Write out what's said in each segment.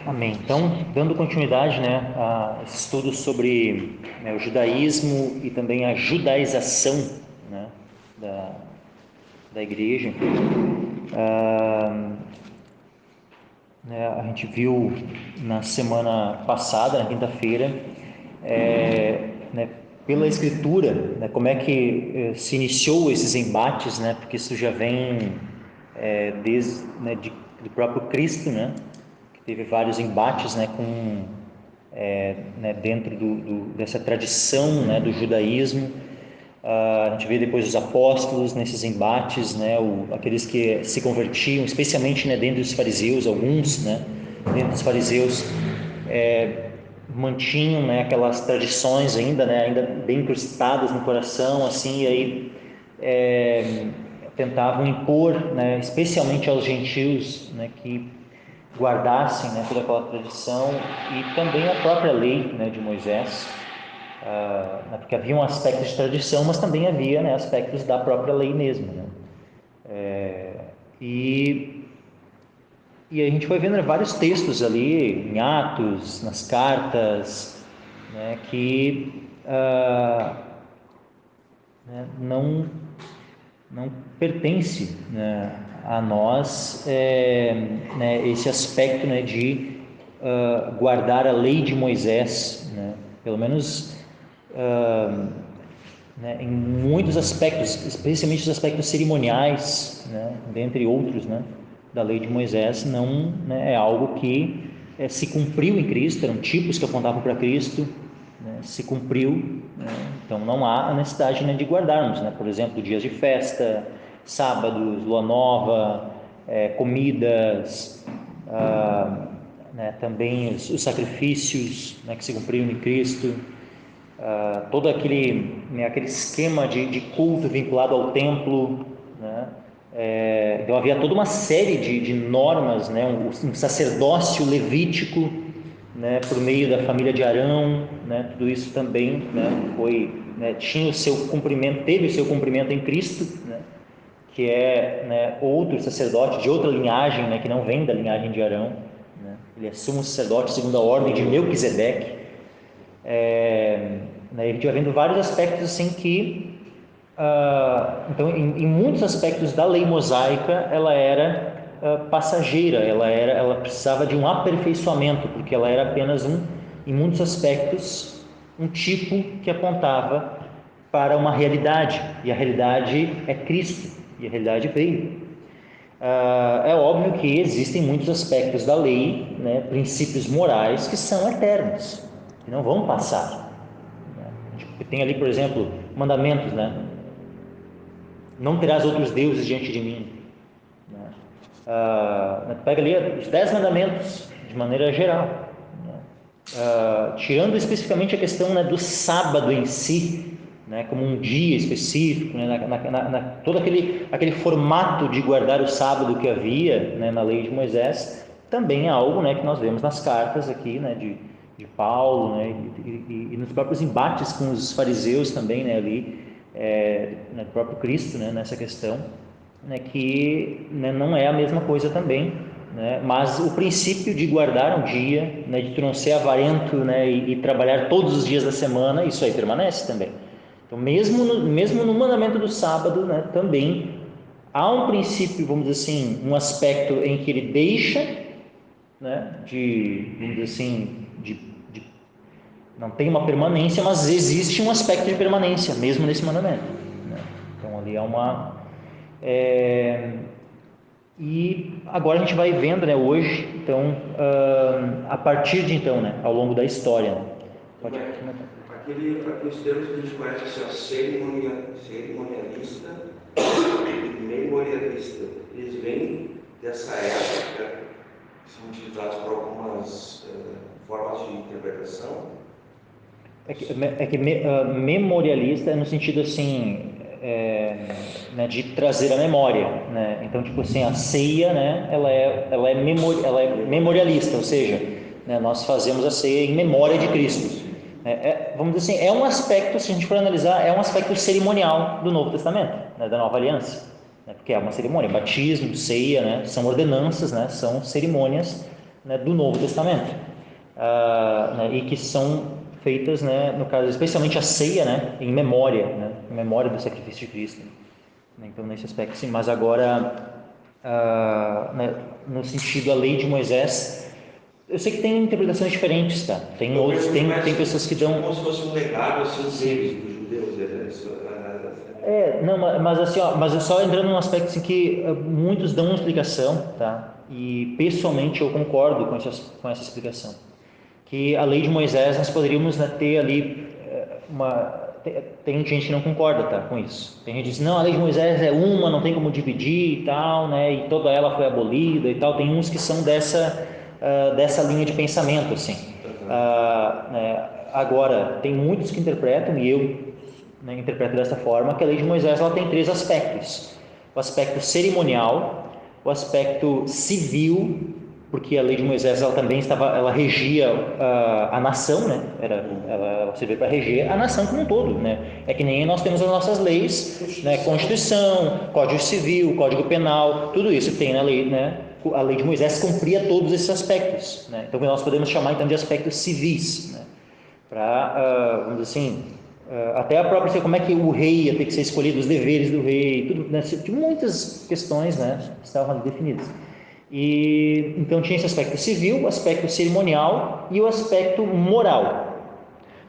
Amém. Então, dando continuidade, né, a estudos sobre, né, o judaísmo e também a judaização, né, da igreja. Né, a gente viu na semana passada, na quinta-feira, né, pela Escritura, né, como é que se iniciou esses embates, né, porque isso já vem desde, né, do próprio Cristo, né, que teve vários embates, né, né, dentro dessa tradição, né, do judaísmo. A gente vê depois os apóstolos nesses embates, né, aqueles que se convertiam, especialmente, né, dentro dos fariseus, alguns, né, dentro dos fariseus mantinham, né, aquelas tradições ainda bem incrustadas no coração, assim, e aí tentavam impor, né, especialmente aos gentios, né, que guardassem, né, toda aquela tradição e também a própria lei, né, de Moisés, porque havia um aspecto de tradição, mas também havia, né, aspectos da própria lei mesmo, né? E a gente foi vendo, né, vários textos ali em Atos, nas cartas, né, que né, não pertence, né, a nós, né, esse aspecto, né, de guardar a lei de Moisés, né, pelo menos né, em muitos aspectos, especialmente os aspectos cerimoniais, né, dentre outros, né, da lei de Moisés, não, né, é algo que se cumpriu em Cristo, eram tipos que apontavam para Cristo, né, se cumpriu, né, então não há a necessidade, né, de guardarmos, né, por exemplo, dias de festa, sábados, lua nova, comidas, né, também os sacrifícios, né, que se cumpriram em Cristo. Todo aquele, né, aquele esquema de culto vinculado ao templo, né? Então havia toda uma série de normas, né? Um sacerdócio levítico, né? Por meio da família de Arão, né? Tudo isso também, né, foi, né, tinha o seu cumprimento, teve o seu cumprimento em Cristo, né? Que é, né, outro sacerdote de outra linhagem, né, que não vem da linhagem de Arão, né? Ele é sumo sacerdote segundo a ordem de Melquisedeque. Né, a gente vai vendo vários aspectos assim que, então, em muitos aspectos da lei mosaica, ela era passageira, ela precisava de um aperfeiçoamento, porque ela era apenas em muitos aspectos, um tipo que apontava para uma realidade, e a realidade é Cristo, e a realidade veio. É óbvio que existem muitos aspectos da lei, né, princípios morais que são eternos, que não vão passar. Tem ali, por exemplo, mandamentos, né? Não terás outros deuses diante de mim, né? Pega ali os 10 mandamentos de maneira geral, né? Tirando especificamente a questão, né, do sábado em si, né, como um dia específico, né, todo aquele formato de guardar o sábado que havia, né, na lei de Moisés, também é algo, né, que nós vemos nas cartas aqui, né, de Paulo, né, e nos próprios embates com os fariseus também, né, ali, no próprio Cristo, né, nessa questão, né, que, né, não é a mesma coisa também, né, mas o princípio de guardar um dia, né, de tu não ser avarento, né, e trabalhar todos os dias da semana, isso aí permanece também. Então, mesmo no mandamento do sábado, né, também há um princípio, vamos dizer assim, um aspecto em que ele deixa, né, vamos dizer assim, não tem uma permanência, mas existe um aspecto de permanência, mesmo nesse mandamento, né? Então, ali há uma... E agora a gente vai vendo, né, hoje, então, a partir de então, né, ao longo da história, né? Pode comentar. Aqueles termos que a gente conhece, assim, cerimonialista e memorialista, eles vêm dessa época, são utilizados por algumas formas de interpretação. Memorialista é no sentido assim, né, de trazer a memória, né? Então, tipo assim, a ceia, né, ela é memorialista, ou seja, né, nós fazemos a ceia em memória de Cristo. Vamos dizer assim, é um aspecto, se a gente for analisar, é um aspecto cerimonial do Novo Testamento, né, da Nova Aliança, né, porque é uma cerimônia, batismo, ceia, né, são ordenanças, né, são cerimônias, né, do Novo Testamento, né, e que são feitas, né, no caso, especialmente a ceia, né, em memória do sacrifício de Cristo. Então, nesse aspecto, sim. Mas agora, né, no sentido, a lei de Moisés, eu sei que tem interpretações diferentes, tá? Tem pessoas que dão... Como se fosse um legado, assim, deles, dos judeus, não, mas assim, mas eu só entrando num aspecto assim que muitos dão uma explicação, tá? E pessoalmente eu concordo com essa explicação. Que a lei de Moisés nós poderíamos, né, ter ali tem gente que não concorda, tá, com isso. Tem gente que diz, não, a lei de Moisés é uma, não tem como dividir e tal, né, e toda ela foi abolida e tal. Tem uns que são dessa linha de pensamento, assim. Né, agora, tem muitos que interpretam, e eu, né, interpreto dessa forma, que a lei de Moisés ela tem 3 aspectos: o aspecto cerimonial, o aspecto civil, porque a lei de Moisés ela regia a nação, né? Ela servia para reger a nação como um todo, né? É que nem nós temos as nossas leis, né? Constituição, Código Civil, Código Penal, tudo isso tem na lei, né? A lei de Moisés cumpria todos esses aspectos, né? Então nós podemos chamar então de aspectos civis, né? Para, vamos dizer assim, até a própria, como é que o rei ia ter que ser escolhido, os deveres do rei, tudo, né? Tinha muitas questões, né? Que estavam ali definidas. E então tinha esse aspecto civil, o aspecto cerimonial e o aspecto moral.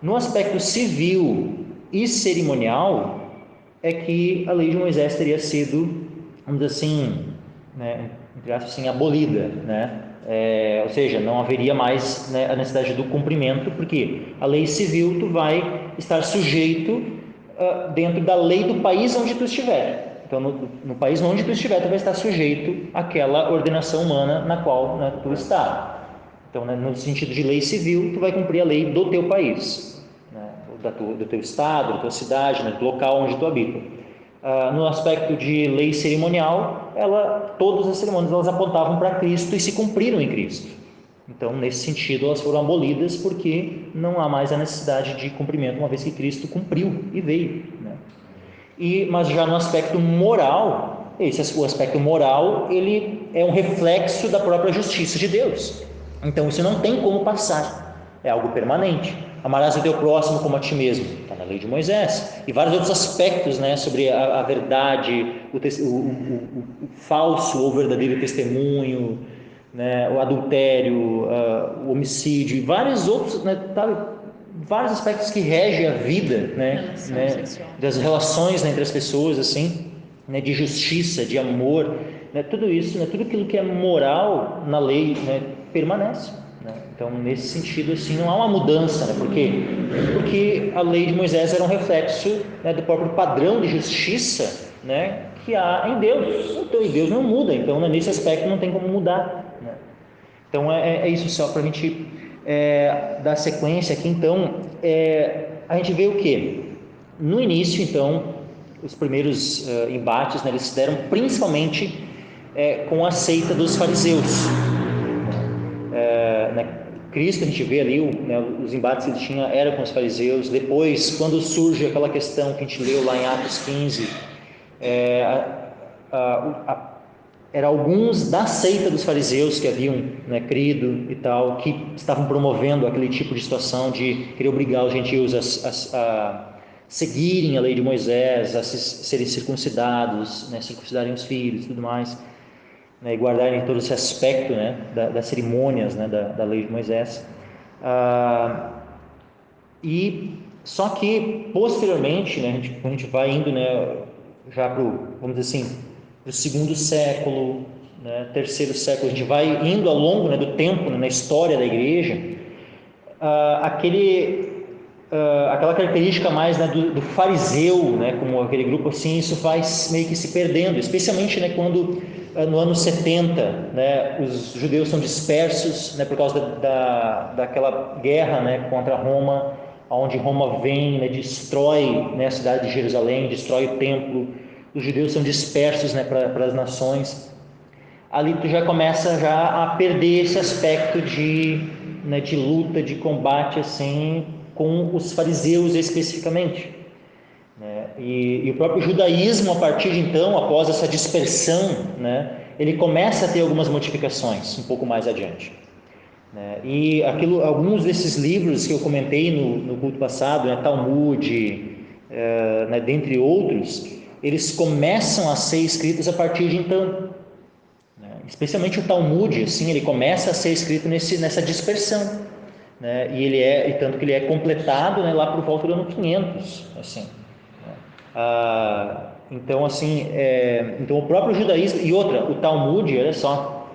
No aspecto civil e cerimonial é que a lei de Moisés teria sido, vamos dizer assim, né, entre aspas, assim, abolida, né? Ou seja, não haveria mais, né, a necessidade do cumprimento, porque a lei civil tu vai estar sujeito dentro da lei do país onde tu estiver. Então, no país onde tu estiver, tu vai estar sujeito àquela ordenação humana na qual, né, tu está. Então, né, no sentido de lei civil, tu vai cumprir a lei do teu país, né, do teu estado, da tua cidade, né, do local onde tu habita. No aspecto de lei cerimonial, todas as cerimônias elas apontavam para Cristo e se cumpriram em Cristo. Então, nesse sentido, elas foram abolidas porque não há mais a necessidade de cumprimento, uma vez que Cristo cumpriu e veio, né? Mas já no aspecto moral, o aspecto moral, ele é um reflexo da própria justiça de Deus. Então isso não tem como passar, é algo permanente. Amarás o teu próximo como a ti mesmo, está na lei de Moisés. E vários outros aspectos, né, sobre a verdade, o falso ou verdadeiro testemunho, né, o adultério, o homicídio, e vários outros, né, vários aspectos que regem a vida, né, das relações, né, entre as pessoas, assim, né, de justiça, de amor, né, tudo isso, né, tudo aquilo que é moral na lei, né, permanece, né? Então, nesse sentido, assim, não há uma mudança, né? Porque a lei de Moisés era um reflexo, né, do próprio padrão de justiça, né, que há em Deus. Então, e Deus não muda, então, né, nesse aspecto não tem como mudar, né? Então é isso, só para a gente dar sequência aqui. Então a gente vê o que? No início, então, os primeiros embates, né, eles se deram principalmente com a seita dos fariseus. Né, Cristo, a gente vê ali, né, os embates que ele tinha eram com os fariseus. Depois, quando surge aquela questão que a gente leu lá em Atos 15, eram alguns da seita dos fariseus que haviam, né, crido e tal, que estavam promovendo aquele tipo de situação de querer obrigar os gentios a seguirem a lei de Moisés, a serem circuncidados, né, circuncidarem os filhos e tudo mais, né, e guardarem todo esse aspecto, né, das cerimônias, né, da lei de Moisés. E só que posteriormente, né, a gente vai indo, né, já para o, vamos dizer assim, para o 2º século, né, 3º século, a gente vai indo ao longo, né, do tempo, né, na história da igreja, aquela característica mais, né, do fariseu, né, como aquele grupo assim, isso vai meio que se perdendo, especialmente, né, quando no ano 70, né, os judeus são dispersos, né, por causa daquela guerra, né, contra Roma, onde Roma vem, né, destrói, né, a cidade de Jerusalém, destrói o templo. Os judeus são dispersos, né, para as nações. Ali tu já começa a perder esse aspecto né, de luta, de combate assim, com os fariseus especificamente, né? E o próprio judaísmo, a partir de então, após essa dispersão, né, ele começa a ter algumas modificações um pouco mais adiante. né? E alguns desses livros que eu comentei no culto passado, né, Talmud, né, dentre outros, eles começam a ser escritos a partir de então, né? Especialmente o Talmud, assim, ele começa a ser escrito nessa dispersão, né? E tanto que ele é completado, né, lá por volta do ano 500, assim, né? Então, assim, então o próprio judaísmo e outra, o Talmud, olha só,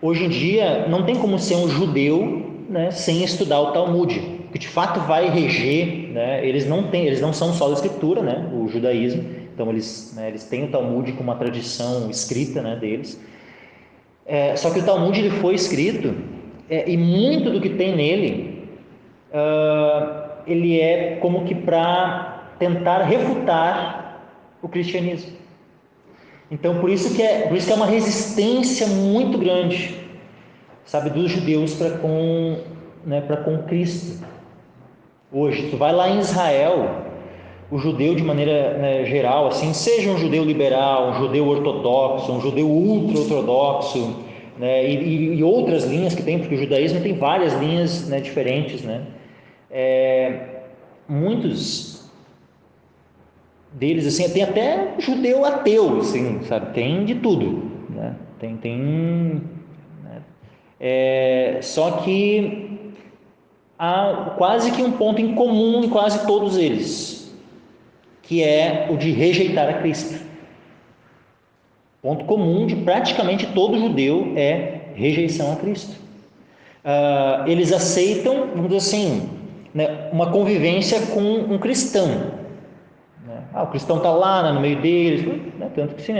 hoje em dia não tem como ser um judeu, né, sem estudar o Talmud, que de fato vai reger, né? Eles não são só da escritura, né, o judaísmo, então eles têm o Talmud como uma tradição escrita, né, deles. Só que o Talmud ele foi escrito, e muito do que tem nele, ele é como que para tentar refutar o cristianismo. Então por isso que é uma resistência muito grande, sabe, dos judeus para com Cristo. Hoje, tu vai lá em Israel, o judeu de maneira, né, geral, assim, seja um judeu liberal, um judeu ortodoxo, um judeu ultra-ortodoxo, né, e outras linhas que tem, porque o judaísmo tem várias linhas, né, diferentes, né, muitos deles, assim, tem até judeu ateu, assim, sabe, tem de tudo, né, só que há quase que um ponto em comum em quase todos eles, que é o de rejeitar a Cristo. Ponto comum de praticamente todo judeu é rejeição a Cristo. Eles aceitam, vamos dizer assim, né, uma convivência com um cristão, né? O cristão está lá, né, no meio deles, né, tanto que sim,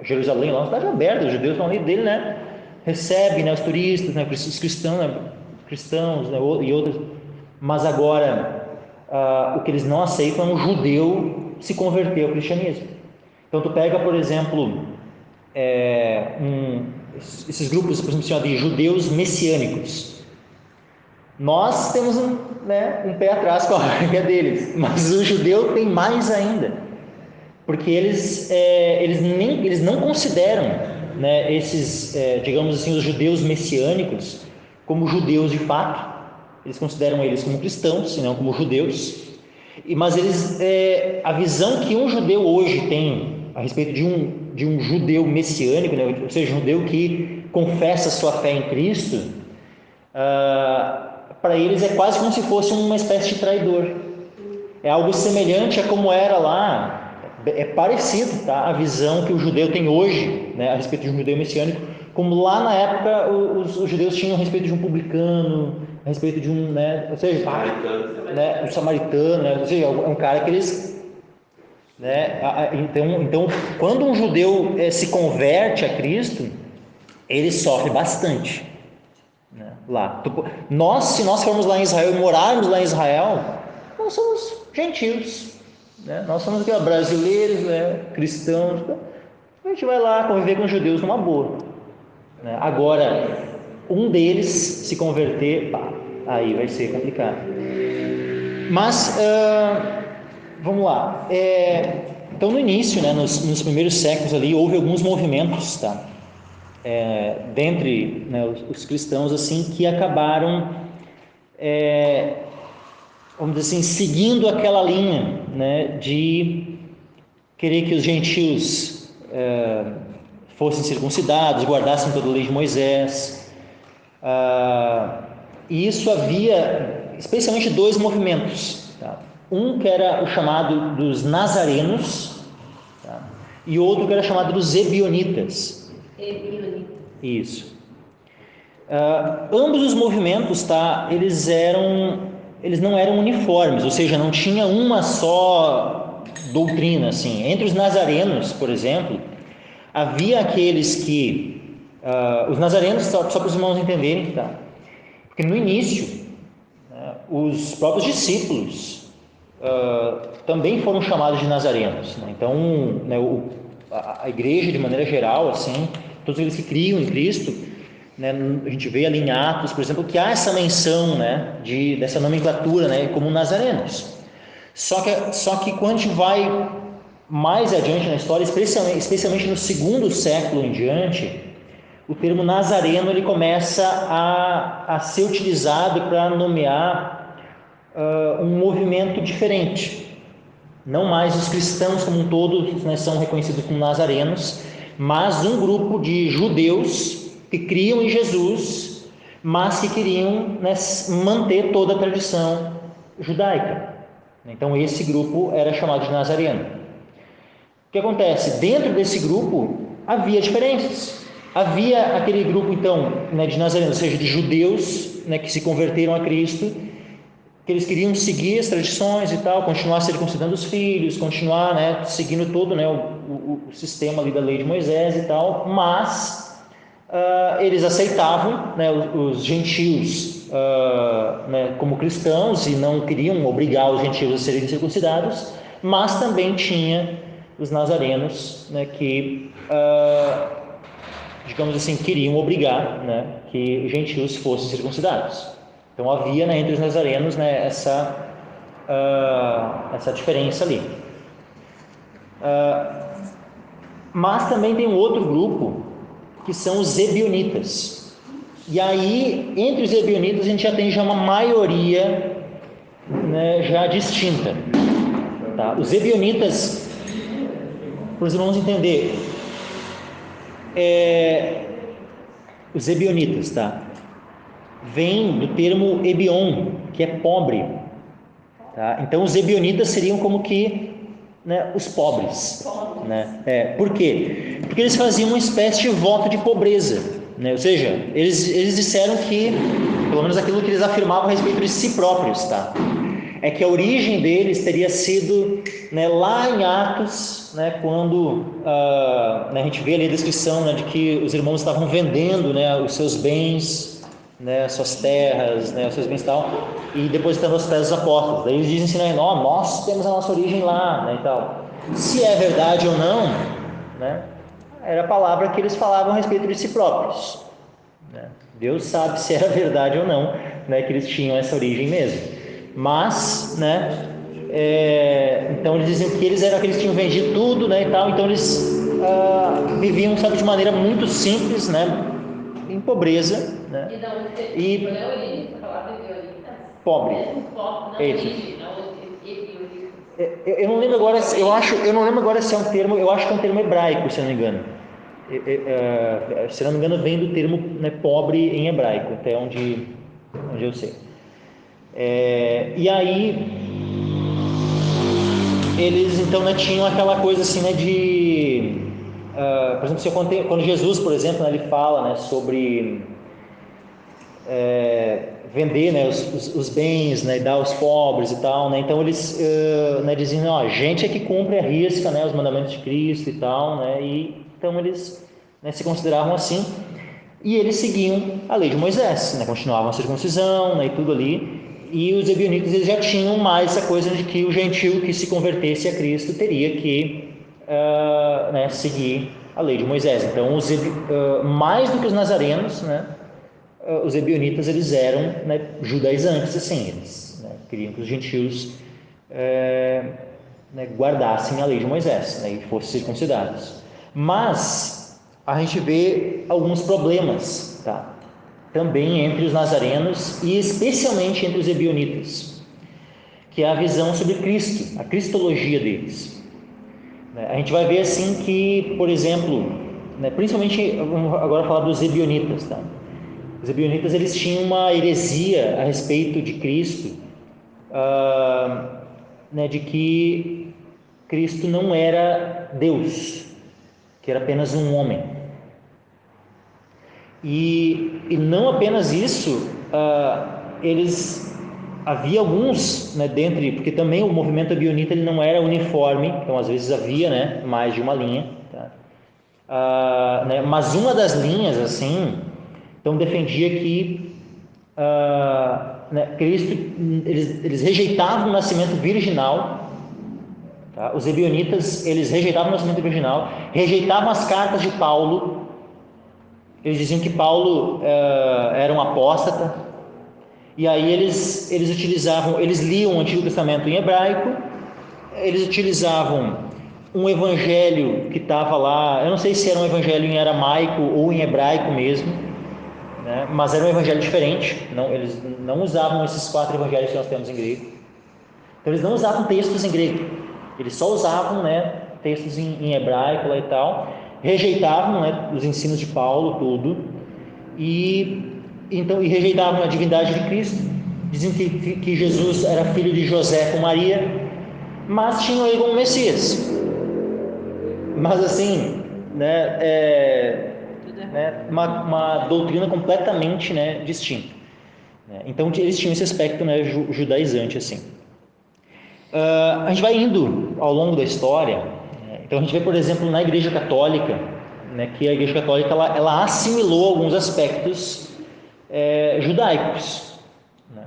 Jerusalém lá é uma cidade aberta, os judeus estão ali dele, né, recebe, né, os turistas, né, os cristãos, né, e outros. Mas agora o que eles não aceitam é um judeu se converter ao cristianismo. Então tu pega, por exemplo, esses grupos, por exemplo, de judeus messiânicos. Nós temos um pé atrás com a ideia deles, mas o judeu tem mais ainda, porque eles não consideram, né, esses, digamos assim, os judeus messiânicos como judeus de fato. Eles consideram eles como cristãos e não como judeus. Mas a visão que um judeu hoje tem a respeito de um judeu messiânico, né, ou seja, um judeu que confessa sua fé em Cristo, para eles é quase como se fosse uma espécie de traidor. É algo semelhante a como era lá, é parecido, tá? A visão que o judeu tem hoje, né, a respeito de um judeu messiânico, como lá na época os judeus tinham a respeito de um publicano, a respeito de um, né, ou seja, um samaritano, né, ou seja, é um cara que eles, né, então quando um judeu se converte a Cristo, ele sofre bastante, né, lá. Se nós formos lá em Israel e morarmos lá em Israel, nós somos gentios, né? Nós somos aqui, brasileiros, né, cristãos, a gente vai lá conviver com os judeus numa boa, né? Agora, um deles se converter, aí vai ser complicado. Mas vamos lá. Então no início, né, nos primeiros séculos ali, houve alguns movimentos, tá? Dentre, né, os cristãos, assim, que acabaram, vamos dizer assim, seguindo aquela linha, né, de querer que os gentios fossem circuncidados, guardassem toda a lei de Moisés. E isso havia especialmente dois movimentos, tá? Um que era o chamado dos nazarenos, tá? E outro que era chamado dos ebionitas. Isso. Ambos os movimentos, tá? Eles não eram uniformes, ou seja, não tinha uma só doutrina, assim. Entre os nazarenos, por exemplo, havia aqueles que os nazarenos, só para os irmãos entenderem, tá? Porque no início, né, os próprios discípulos também foram chamados de nazarenos, né? Então, né, a igreja, de maneira geral, assim, todos eles que criam em Cristo, né, a gente vê ali em Atos, por exemplo, que há essa menção, né, dessa nomenclatura, né, como nazarenos. Só que quando a gente vai mais adiante na história, especialmente no segundo século em diante, o termo nazareno ele começa a ser utilizado para nomear um movimento diferente. Não mais os cristãos como um todo, né, são reconhecidos como nazarenos, mas um grupo de judeus que criam em Jesus, mas que queriam, né, manter toda a tradição judaica. Então esse grupo era chamado de nazareno. O que acontece? Dentro desse grupo havia diferenças. Havia aquele grupo então, né, de nazarenos, ou seja, de judeus, né, que se converteram a Cristo, que eles queriam seguir as tradições e tal, continuar circuncidando os filhos, continuar, né, seguindo todo, né, o sistema ali da lei de Moisés e tal, mas eles aceitavam, né, os gentios né, como cristãos e não queriam obrigar os gentios a serem circuncidados, mas também tinha os nazarenos, né, que digamos assim, queriam obrigar, né, que os gentios fossem circuncidados. Então havia, né, entre os nazarenos, né, essa diferença ali. Mas também tem um outro grupo que são os ebionitas. E aí, entre os ebionitas, a gente já tem uma maioria, né, já distinta. Tá? Os ebionitas, para os irmãos entender, os ebionitas, tá? Vem do termo ebion, que é pobre. Tá? Então, os ebionitas seriam como que, né, os pobres. Né? Por quê? Porque eles faziam uma espécie de voto de pobreza. Né? Ou seja, eles disseram que, pelo menos aquilo que eles afirmavam a respeito de si próprios, tá? É que a origem deles teria sido, né, lá em Atos, né, quando né, a gente vê ali a descrição, né, de que os irmãos estavam vendendo, né, os seus bens, né, suas terras, né, os seus bens e tal, e depositando aos pés dos apóstolos. Daí eles dizem assim, né, nós temos a nossa origem lá, né, e tal. Se é verdade ou não, né, era a palavra que eles falavam a respeito de si próprios. Né? Deus sabe se era verdade ou não, né, que eles tinham essa origem mesmo. Mas, né, então eles diziam que eles tinham vendido tudo, né, e tal. Então eles viviam, sabe, de maneira muito simples, né, em pobreza, né. E da onde qual é a origem? Essa palavra ebionitas? Pobre. Não, origem, não, eu não lembro agora, eu não lembro agora se é um termo, eu acho que é um termo hebraico, se eu não me engano. Se eu não me engano, vem do termo, né, pobre em hebraico, até onde eu sei. E aí eles então, né, tinham aquela coisa assim, né, de por exemplo, quando Jesus, por exemplo, né, ele fala, né, sobre vender, né, os bens, né, e dar aos pobres e tal, né, então eles né, diziam, a gente é que cumpre a risca, né, os mandamentos de Cristo e tal, né, e então eles, né, se consideravam assim, e eles seguiam a lei de Moisés, né, continuavam a circuncisão, né, e tudo ali. E os ebionitas, eles já tinham mais essa coisa de que o gentio que se convertesse a Cristo teria que né, seguir a lei de Moisés. Então, mais do que os nazarenos, né, os ebionitas, eles eram, né, judaizantes, assim, eles, né, queriam que os gentios né, guardassem a lei de Moisés, né, e fossem circuncidados. Mas a gente vê alguns problemas, tá? Também entre os nazarenos e especialmente entre os ebionitas, que é a visão sobre Cristo, a cristologia deles. A gente vai ver assim que, por exemplo, né, principalmente, vamos agora falar dos ebionitas, tá? Os ebionitas, eles tinham uma heresia a respeito de Cristo, né, de que Cristo não era Deus, que era apenas um homem. E não apenas isso, havia alguns, né, porque também o movimento ebionita ele não era uniforme, então às vezes havia, né, mais de uma linha, tá? Né, mas uma das linhas, assim, então defendia que né, Cristo, eles rejeitavam o nascimento virginal, tá? Os ebionitas, eles rejeitavam o nascimento virginal, rejeitavam as cartas de Paulo. Eles diziam que Paulo era um apóstata, e aí eles liam o Antigo Testamento em hebraico, eles utilizavam um evangelho que estava lá, eu não sei se era um evangelho em aramaico ou em hebraico mesmo, né? Mas era um evangelho diferente. Não, eles não usavam esses 4 evangelhos que nós temos em grego. Então eles não usavam textos em grego, eles só usavam, né, textos em hebraico lá e tal, rejeitavam, né, os ensinos de Paulo, tudo, e rejeitavam a divindade de Cristo. Dizem que Jesus era filho de José com Maria, mas tinham ele como Messias. Mas assim, uma doutrina completamente, né, distinta. Então eles tinham esse aspecto, né, judaizante assim. A gente vai indo ao longo da história, né? Então a gente vê, por exemplo, na Igreja Católica, né, que a Igreja Católica ela assimilou alguns aspectos judaicos, né?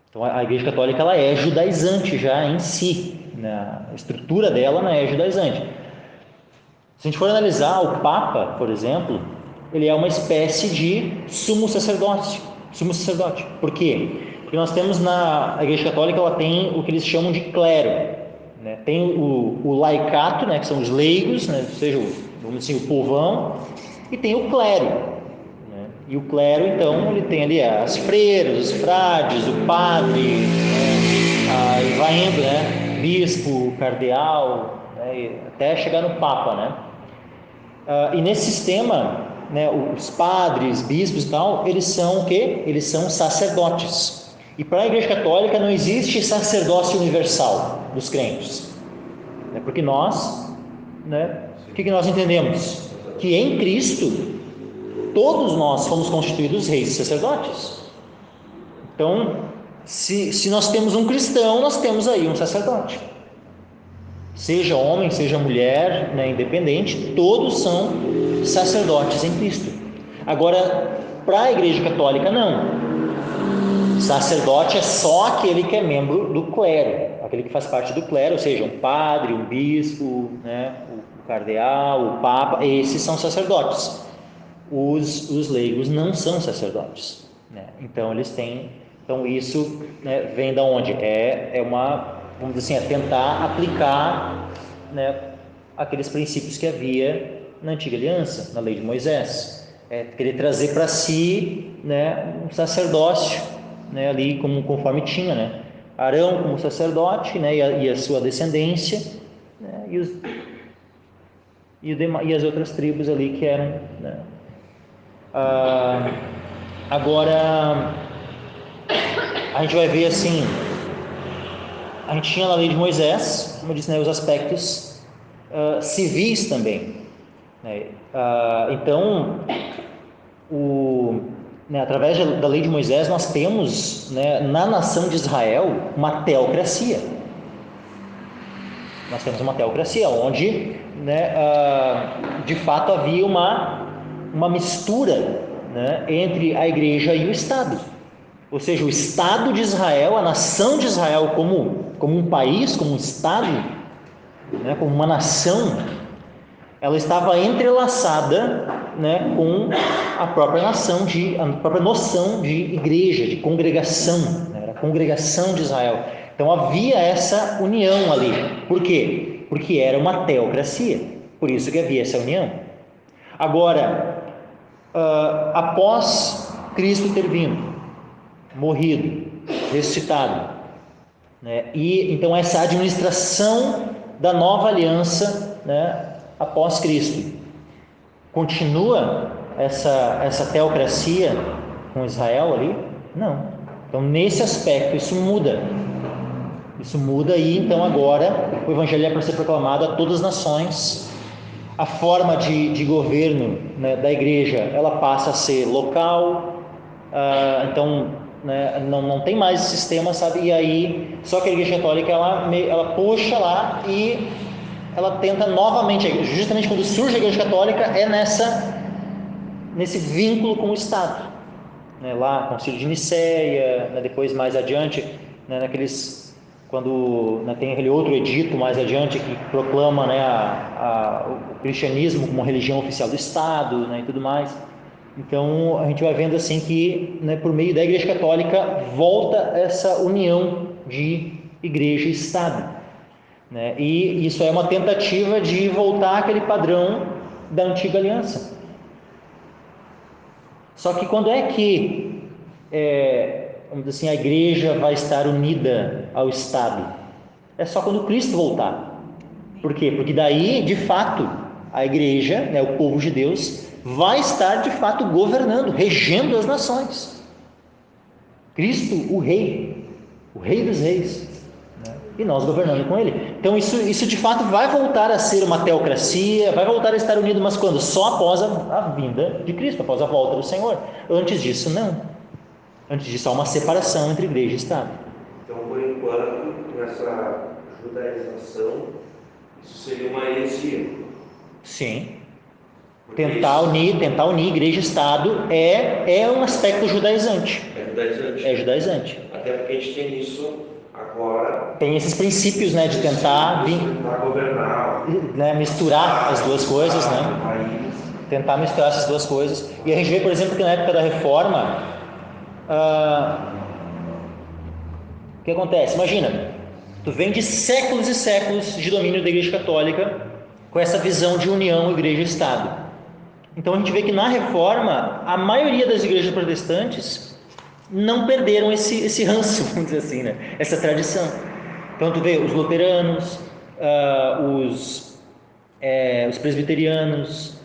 Então a Igreja Católica ela é judaizante já em si, né? A estrutura dela, né, é judaizante. Se a gente for analisar o Papa, por exemplo, ele é uma espécie de sumo sacerdote. Por quê? Porque nós temos a Igreja Católica, ela tem o que eles chamam de clero, né? Tem o laicato, né, que são os leigos, né, ou seja, vamos dizer, o povão, e tem o clero, né? E o clero, então, ele tem ali as freiras, os frades, o padre, né? E vai indo, né? Bispo, cardeal, né? Até chegar no Papa, né? E nesse sistema, né, os padres, bispos e tal, eles são o quê? Eles são sacerdotes. E para a Igreja Católica não existe sacerdócio universal dos crentes, né? Porque nós, né, o que nós entendemos? Que em Cristo todos nós fomos constituídos reis e sacerdotes. Então, se nós temos um cristão, nós temos aí um sacerdote. Seja homem, seja mulher, né, independente, todos são sacerdotes em Cristo. Agora, para a Igreja Católica, não. Sacerdote é só aquele que é membro do clero, aquele que faz parte do clero, ou seja, um padre, um bispo, né, o cardeal, o papa, esses são sacerdotes. Os leigos não são sacerdotes, né? Então eles têm, então isso, né, vem da onde? Vamos dizer assim, tentar aplicar, né, aqueles princípios que havia na antiga aliança, na lei de Moisés, querer trazer para si, né, um sacerdócio, né, ali conforme tinha, né, Arão como sacerdote, né, e a sua descendência, né, e as outras tribos ali que eram, né. Agora a gente vai ver assim, a gente tinha na lei de Moisés, como eu disse, né, os aspectos civis também, né? Então, através da lei de Moisés, nós temos, né, na nação de Israel uma teocracia. Nós temos uma teocracia, onde, né, de fato havia uma mistura, né, entre a igreja e o Estado. Ou seja, o Estado de Israel, a nação de Israel como um país, como um Estado, né, como uma nação, ela estava entrelaçada, né, com a própria a própria noção de igreja, de congregação, né, era a congregação de Israel. Então havia essa união ali. Por quê? Porque era uma teocracia, por isso que havia essa união. Agora, após Cristo ter vindo, morrido, ressuscitado, né, e então essa administração da nova aliança, né, após Cristo, continua essa teocracia com Israel ali? Não. Então nesse aspecto isso muda e então agora o evangelho é para ser proclamado a todas as nações. A forma de governo, né, da igreja, ela passa a ser local, então, né, não tem mais esse sistema, sabe? E aí, só que a Igreja Católica ela puxa lá e ela tenta novamente, justamente quando surge a Igreja Católica, é nesse vínculo com o Estado, né? Lá, Concílio de Nicéia, né, depois mais adiante, né, quando, né, tem aquele outro edito mais adiante que proclama, né, o cristianismo como religião oficial do Estado, né, e tudo mais. Então a gente vai vendo assim que, né, por meio da Igreja Católica volta essa união de igreja e Estado. né? E isso é uma tentativa de voltar àquele padrão da antiga aliança. Só que quando é que, vamos dizer assim, a igreja vai estar unida ao Estado? É só quando Cristo voltar. Por quê? Porque daí, de fato, a igreja, né, o povo de Deus, vai estar de fato governando, regendo as nações. Cristo, o Rei dos Reis, né? E nós governando com Ele. Então isso de fato vai voltar a ser uma teocracia, vai voltar a estar unido, mas quando? Só após a vinda de Cristo, após a volta do Senhor. Antes disso, não. Antes disso, há uma separação entre igreja e Estado. Então, por enquanto, nessa judaização, isso seria uma heresia. Sim. Tentar unir igreja e Estado é um aspecto judaizante. É judaizante. Até porque a gente tem isso agora. Tem esses princípios, né, de tentar governar, né, misturar as duas coisas, né? Tentar misturar essas duas coisas. E a gente vê, por exemplo, que na época da Reforma, o que acontece? Imagina, tu vem de séculos e séculos de domínio da Igreja Católica com essa visão de união igreja e Estado. Então a gente vê que na Reforma, a maioria das igrejas protestantes não perderam esse ranço, vamos dizer assim, né? Essa tradição. Então tu vê os luteranos, os presbiterianos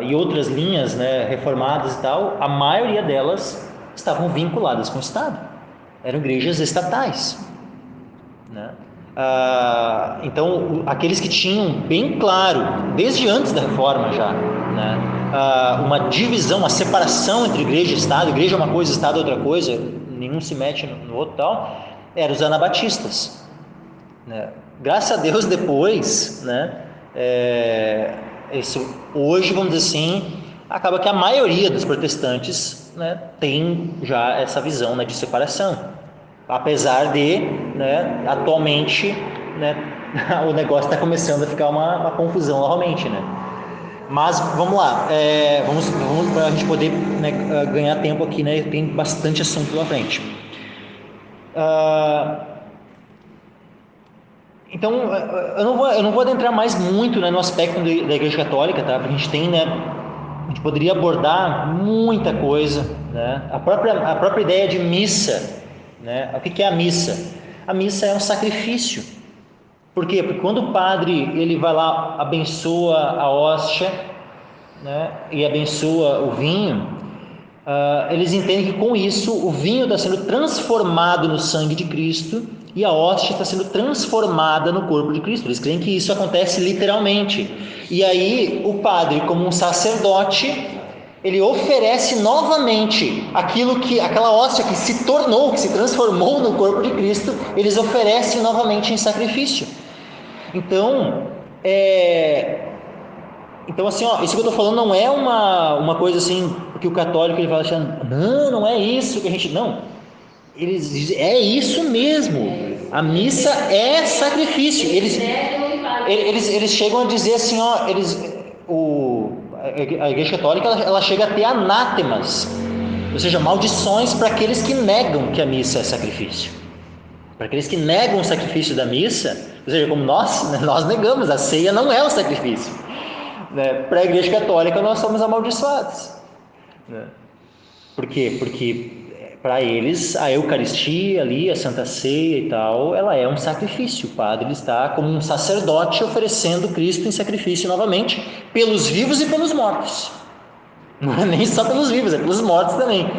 e outras linhas, né, reformadas e tal, a maioria delas estavam vinculadas com o Estado. Eram igrejas estatais, né? Então aqueles que tinham bem claro, desde antes da Reforma já, né, uma divisão, uma separação entre igreja e Estado, igreja é uma coisa, Estado é outra coisa, nenhum se mete no outro tal, eram os anabatistas, né? Graças a Deus depois, né, hoje, vamos dizer assim, acaba que a maioria dos protestantes, né, tem já essa visão, né, de separação. Apesar de, né, atualmente, né, o negócio está começando a ficar uma confusão novamente, né? Mas vamos lá, vamos para a gente poder, né, ganhar tempo aqui, né? Tem bastante assunto pela frente. Então, eu não vou adentrar mais muito, né, no aspecto da Igreja Católica, tá? Porque a gente tem, né, a gente poderia abordar muita coisa, né? A própria ideia de missa, né? O que é a missa? A missa é um sacrifício. Por quê? Porque quando o padre ele vai lá, abençoa a hóstia, né, e abençoa o vinho, eles entendem que com isso o vinho está sendo transformado no sangue de Cristo e a hóstia está sendo transformada no corpo de Cristo. Eles creem que isso acontece literalmente. E aí o padre, como um sacerdote, ele oferece novamente aquela hóstia que se transformou no corpo de Cristo, eles oferecem novamente em sacrifício. Então, assim, isso que eu estou falando não é uma coisa assim, que o católico ele vai achando, não é isso que a gente... Não, eles dizem, é isso mesmo, a missa é sacrifício. Eles chegam a dizer assim, a Igreja Católica ela chega a ter anátemas, ou seja, maldições para aqueles que negam que a missa é sacrifício. Para aqueles que negam o sacrifício da missa, ou seja, como nós negamos, a ceia não é um sacrifício, né? Para a Igreja Católica nós somos amaldiçoados, né? Por quê? Porque para eles a Eucaristia ali, a Santa Ceia e tal, ela é um sacrifício. O padre está como um sacerdote oferecendo Cristo em sacrifício novamente, pelos vivos e pelos mortos. Não é nem só pelos vivos, é pelos mortos também.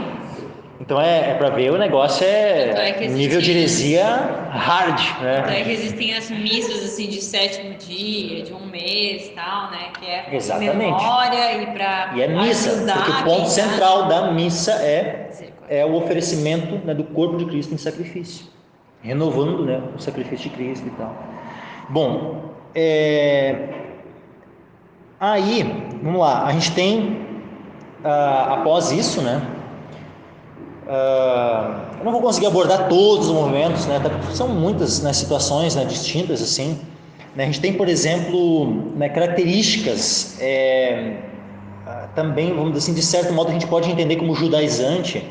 Então para ver, o negócio nível de heresia hard, né? Então é que existem as missas assim de 7º dia, de um mês, tal, né? Que é exatamente. Memória e para é missa, porque o ponto central da missa é o oferecimento, né, do corpo de Cristo em sacrifício, renovando, né, o sacrifício de Cristo e tal. Bom, aí, vamos lá, a gente tem após isso, né? Eu não vou conseguir abordar todos os movimentos, né? São muitas, né, situações, né, distintas assim, né? A gente tem, por exemplo, né, características também, vamos dizer assim, de certo modo a gente pode entender como judaizante,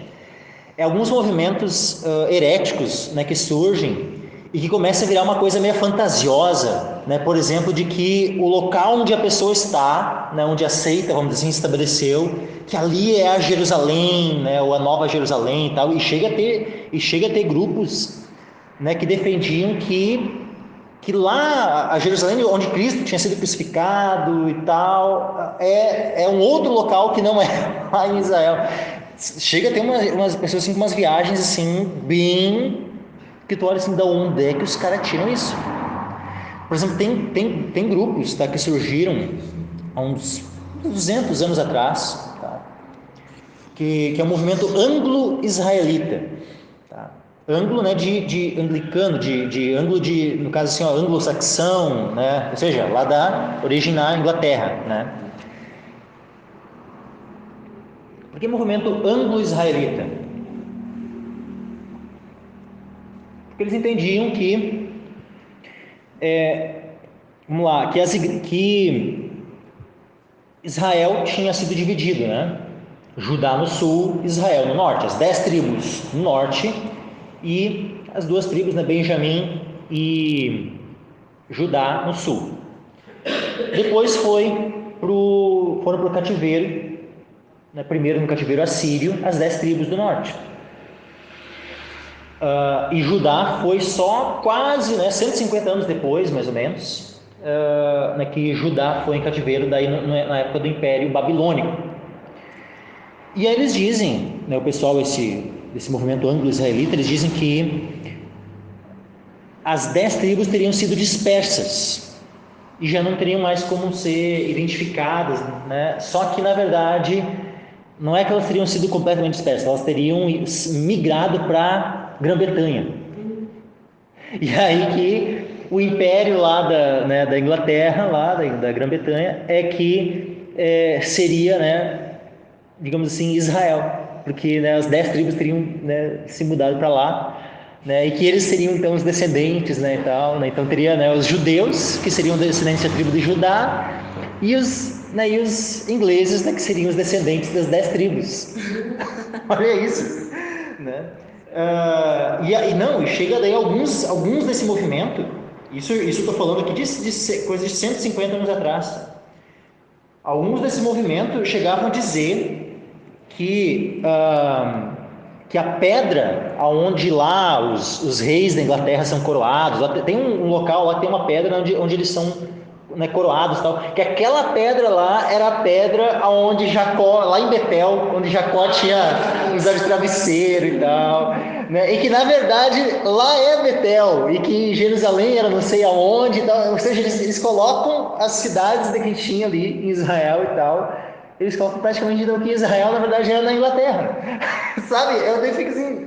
alguns movimentos heréticos, né, que surgem e que começa a virar uma coisa meio fantasiosa, né? Por exemplo, de que o local onde a pessoa está, né, onde a seita, vamos dizer assim, estabeleceu, que ali é a Jerusalém, né, ou a Nova Jerusalém e tal, e chega a ter grupos, né, que defendiam que lá, a Jerusalém onde Cristo tinha sido crucificado e tal, é um outro local que não é lá em Israel. Chega a ter umas pessoas assim, com umas viagens assim, bem... que tu olha assim, da onde é que os caras tiram isso? Por exemplo, tem grupos, tá, que surgiram há uns 200 anos atrás, tá, que é o movimento anglo-israelita, tá? Anglo, né, de anglicano, de anglo, no caso assim, ó, anglo-saxão, né, ou seja, lá da origem na Inglaterra, né? Por que movimento anglo-israelita? Porque eles entendiam que, vamos lá, que Israel tinha sido dividido, né? Judá no sul, Israel no norte, as 10 tribos no norte e as 2 tribos, né, Benjamim e Judá no sul. Depois foram para o cativeiro, né, primeiro no cativeiro assírio, as 10 tribos do norte. E Judá foi só quase, né, 150 anos depois, mais ou menos, né, que Judá foi em cativeiro daí na época do Império Babilônico. E aí eles dizem, né, o pessoal desse movimento anglo-israelita, eles dizem que as 10 tribos teriam sido dispersas e já não teriam mais como ser identificadas, né? Só que na verdade não é que elas teriam sido completamente dispersas, elas teriam migrado para Grã-Bretanha. E aí que o império lá da Inglaterra, lá da Grã-Bretanha, é que seria, né, digamos assim, Israel, porque, né, as 10 tribos teriam, né, se mudado para lá, né, e que eles seriam então os descendentes, né, e tal, né, então teria, né, os judeus, que seriam descendentes da tribo de Judá, e os ingleses, né, que seriam os descendentes das 10 tribos. Olha isso, né? E chega daí alguns desse movimento, isso eu estou falando aqui de coisas de 150 anos atrás. Alguns desse movimento chegavam a dizer que a pedra aonde lá os reis da Inglaterra são coroados, lá tem um local lá que tem uma pedra onde eles são, né, coroados, tal, que aquela pedra lá era a pedra aonde Jacó, lá em Betel, onde Jacó tinha usado de travesseiro e tal, né, e que na verdade lá é Betel e que Jerusalém era não sei aonde, tal, ou seja, eles colocam as cidades que tinha ali em Israel e tal. Eles colocam praticamente que Israel, na verdade, era na Inglaterra. Sabe? Eu daí fico assim...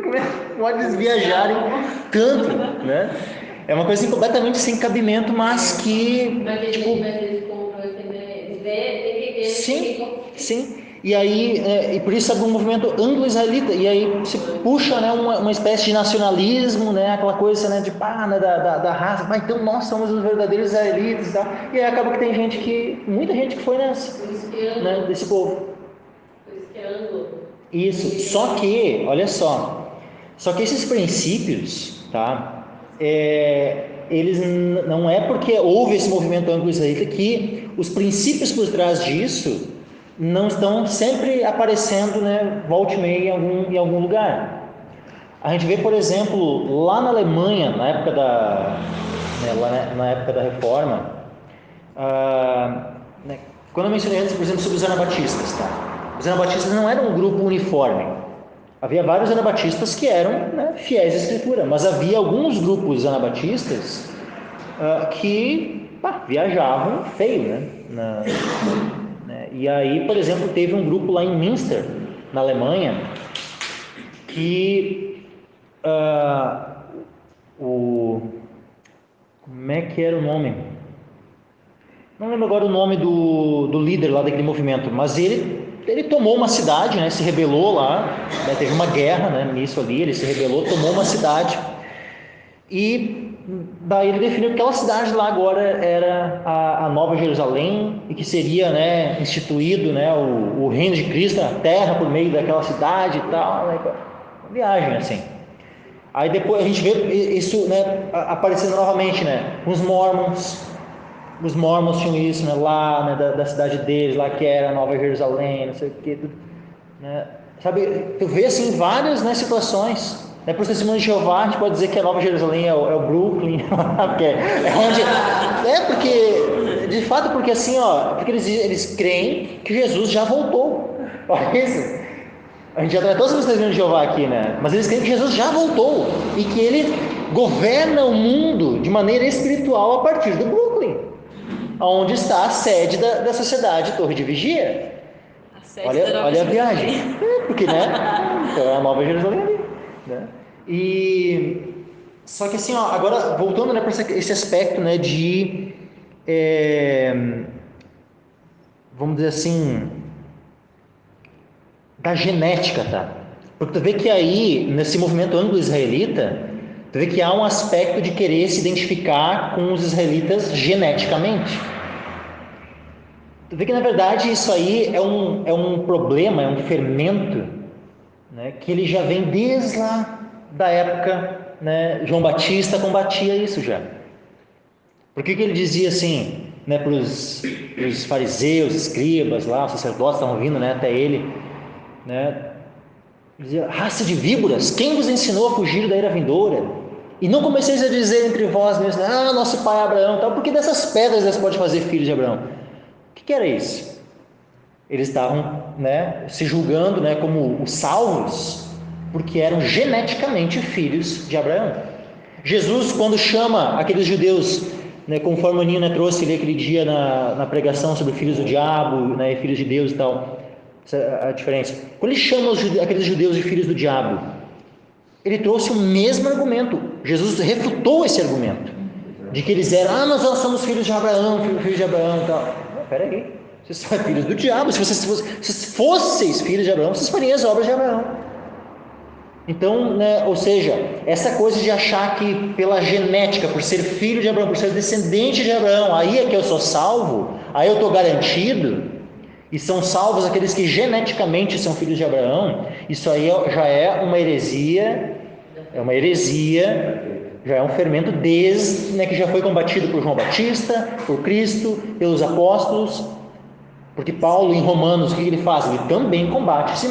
Como é que pode eles viajarem tanto, né? É uma coisa assim, completamente sem cabimento, mas que... Mas eles Sim. E aí, e por isso sabe, um movimento anglo-israelita, e aí se puxa, né, uma espécie de nacionalismo, né, aquela coisa, né, de né, da raça, então nós somos os verdadeiros israelitas e tal, e aí acaba que tem muita gente que foi nessa, né, desse povo. Por isso que é anglo. Isso, só que, olha só, esses princípios, tá, eles não é porque houve esse movimento anglo-israelita que os princípios por trás disso não estão sempre aparecendo, né, volta e meia em algum lugar. A gente vê, por exemplo, lá na Alemanha, na época na época da Reforma, né, quando eu mencionei antes, por exemplo, sobre os anabatistas, tá? Os anabatistas não eram um grupo uniforme. Havia vários anabatistas que eram, né, fiéis à Escritura, mas havia alguns grupos anabatistas que viajavam feio, né? E aí, por exemplo, teve um grupo lá em Münster, na Alemanha, que como é que era o nome? Não lembro agora o nome do líder lá daquele movimento, mas ele tomou uma cidade, né, se rebelou lá, né, teve uma guerra, né, nisso ali, ele se rebelou, tomou uma cidade, e daí ele definiu que aquela cidade lá agora era a Nova Jerusalém, e que seria, né, instituído, né, o reino de Cristo na terra por meio daquela cidade e tal, né, uma viagem assim. Aí depois a gente vê isso, né, aparecendo novamente, né? Os Mormons tinham isso, né, lá, né, da cidade deles, lá que era Nova Jerusalém, não sei o que, né? Sabe, tu vê assim várias, né, situações. Né, para os testemunhos de Jeová, a gente pode dizer que a Nova Jerusalém é o Brooklyn, porque é onde, porque de fato, porque assim, ó, porque eles creem que Jesus já voltou. Olha isso. A gente já tratou sobre os testemunhos de Jeová aqui, né? Mas eles creem que Jesus já voltou e que ele governa o mundo de maneira espiritual a partir do Brooklyn, onde está a sede da sociedade Torre de Vigia. Olha a viagem. Porque, né? Então é a Nova Jerusalém ali, né? E só que assim, ó, agora voltando, né, para esse aspecto, né, de vamos dizer assim, da genética, tá? Porque tu vê que aí, nesse movimento anglo-israelita, tu vê que há um aspecto de querer se identificar com os israelitas geneticamente. Tu vê que, na verdade, isso aí é um problema, é um fermento, né, que ele já vem desde lá da época, né, João Batista combatia isso já. Por que ele dizia assim, né, para os fariseus, escribas lá, os sacerdotes estavam vindo, né, até ele, né, dizia: raça de víboras, quem vos ensinou a fugir da ira vindoura? E não comeceis a dizer entre vós mesmos: nosso pai Abraão, tal, porque dessas pedras você pode fazer filhos de Abraão. O que era isso? Eles estavam, né, se julgando, né, como os salvos, porque eram geneticamente filhos de Abraão. Jesus, quando chama aqueles judeus, né, conforme o Ninho, né, trouxe ali aquele dia na pregação sobre filhos do diabo, né, e filhos de Deus e tal, essa é a diferença. Quando ele chama aqueles judeus de filhos do diabo, ele trouxe o mesmo argumento. Jesus refutou esse argumento de que eles eram: nós somos filhos de Abraão, filhos de Abraão e tal. Não, peraí, vocês são filhos do diabo. Se vocês fosseis filhos de Abraão, vocês fariam as obras de Abraão. Então, né, ou seja, essa coisa de achar que pela genética, por ser filho de Abraão, por ser descendente de Abraão, aí é que eu sou salvo, aí eu estou garantido, e são salvos aqueles que geneticamente são filhos de Abraão, isso aí já é uma heresia, já é um fermento desde, né, que já foi combatido por João Batista, por Cristo, pelos apóstolos, porque Paulo, em Romanos, o que ele faz? Ele também combate essa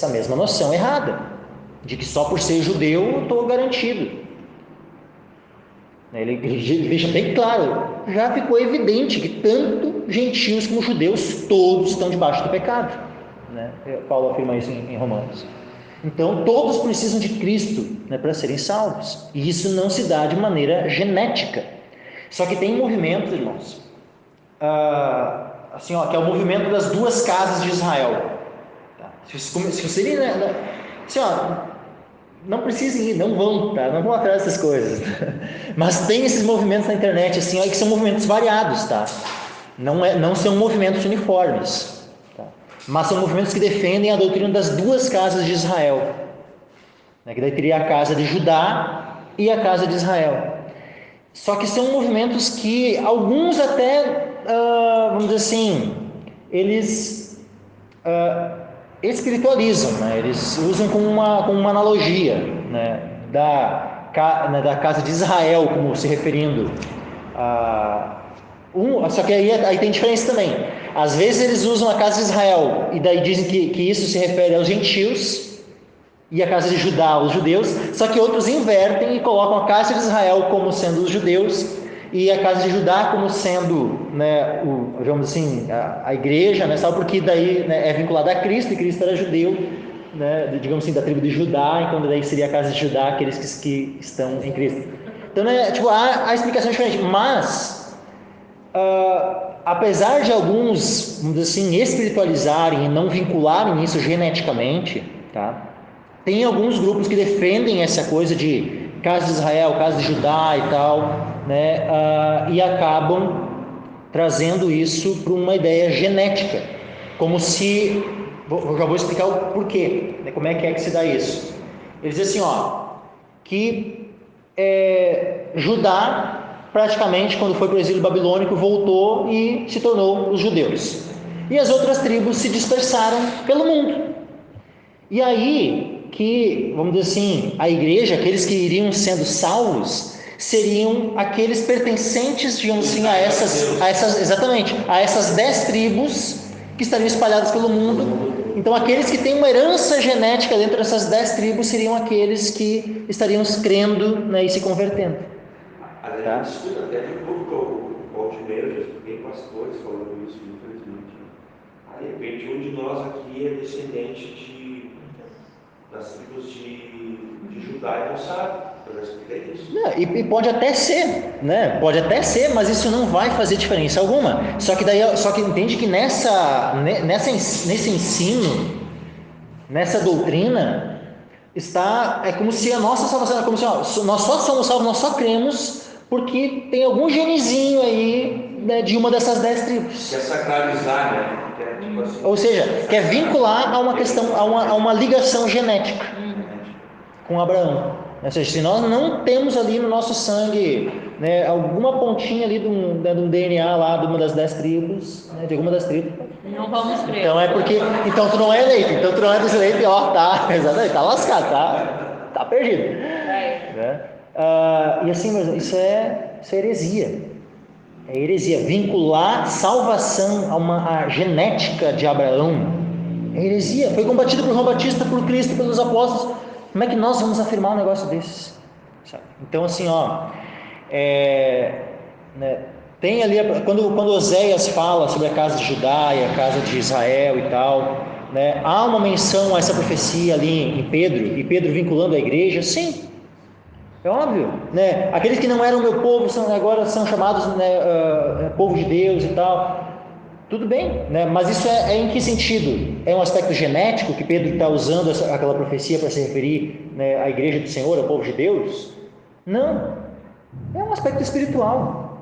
mesma noção errada, de que só por ser judeu eu estou garantido. Ele deixa bem claro, já ficou evidente que tanto gentios como judeus, todos estão debaixo do pecado, né? Paulo afirma isso em Romanos. Então todos precisam de Cristo, né, para serem salvos, e isso não se dá de maneira genética. Só que tem movimentos, irmãos, assim, ó, que é o movimento das duas casas de Israel. Se você ir, assim, ó, não precisem ir, não vão, tá? Não vão atrás dessas coisas. Mas tem esses movimentos na internet, assim, ó, que são movimentos variados, tá? Não são movimentos uniformes, tá? Mas são movimentos que defendem a doutrina das duas casas de Israel, né? Que daí teria a casa de Judá e a casa de Israel. Só que são movimentos que alguns até, vamos dizer assim, eles espiritualizam, né? Eles usam como uma analogia, né, da casa de Israel, como se referindo a só que aí tem diferença também. Às vezes eles usam a casa de Israel e daí dizem que isso se refere aos gentios e a casa de Judá aos judeus, só que outros invertem e colocam a casa de Israel como sendo os judeus e a casa de Judá como sendo, né, digamos assim, a igreja, né, sabe, porque daí, né, é vinculada a Cristo, e Cristo era judeu, né, digamos assim, da tribo de Judá, então daí seria a casa de Judá, aqueles que estão em Cristo. Então, né, tipo, há explicação diferente, mas apesar de alguns, vamos dizer assim, espiritualizarem e não vincularem isso geneticamente, tá? Tem alguns grupos que defendem essa coisa de casa de Israel, casa de Judá e tal, né? E acabam trazendo isso para uma ideia genética, como se, eu já vou explicar o porquê, né? Como é que se dá isso. Eles dizem assim, ó, que Judá, praticamente, quando foi para o exílio babilônico, voltou e se tornou os judeus, e as outras tribos se dispersaram pelo mundo. E aí, que, vamos dizer assim, a igreja, aqueles que iriam sendo salvos, seriam aqueles pertencentes, digamos assim, exatamente, a essas 10 tribos que estariam espalhadas pelo mundo. Então, aqueles que têm uma herança genética dentro dessas 10 tribos seriam aqueles que estariam crendo, né, e se convertendo. Aliás, a gente escuta até de pouco o Altimeiro, já escutei pastores falando isso, infelizmente. De repente, um de nós aqui é descendente das tribos de Judá e não sabe. Eu já expliquei isso. Não, e pode até ser, né? Pode até ser, mas isso não vai fazer diferença alguma. Só que entende que nesse ensino, nessa doutrina, é como se a nossa salvação, é como se nós só somos salvos, nós só cremos porque tem algum genezinho aí, né, de uma dessas 10 tribos. Quer sacralizar, né? Tipo assim, Ou seja, quer vincular a uma questão, a uma ligação genética com Abraão. Ou seja, se nós não temos ali no nosso sangue, né, alguma pontinha ali de um DNA lá de uma das 10 tribos, né, de alguma das tribos, Não vamos crer. então é porque, então tu não é eleito, então tu não é dos eleitos, ó, tá, exatamente, tá lascado, tá perdido. Né? E assim, meus, isso é heresia. É heresia. Vincular salvação a genética de Abraão é heresia. Foi combatido por João Batista, por Cristo, pelos apóstolos. Como é que nós vamos afirmar um negócio desses? Sabe? Então, assim, né, tem ali, quando Oséias fala sobre a casa de Judá e a casa de Israel e tal, né, há uma menção a essa profecia ali em Pedro, e Pedro vinculando a igreja, sim, é óbvio, né? Aqueles que não eram meu povo agora são chamados, né, povo de Deus e tal. Tudo bem, né? Mas isso é em que sentido? É um aspecto genético que Pedro está usando aquela profecia para se referir, né, à igreja do Senhor, ao povo de Deus? Não, é um aspecto espiritual,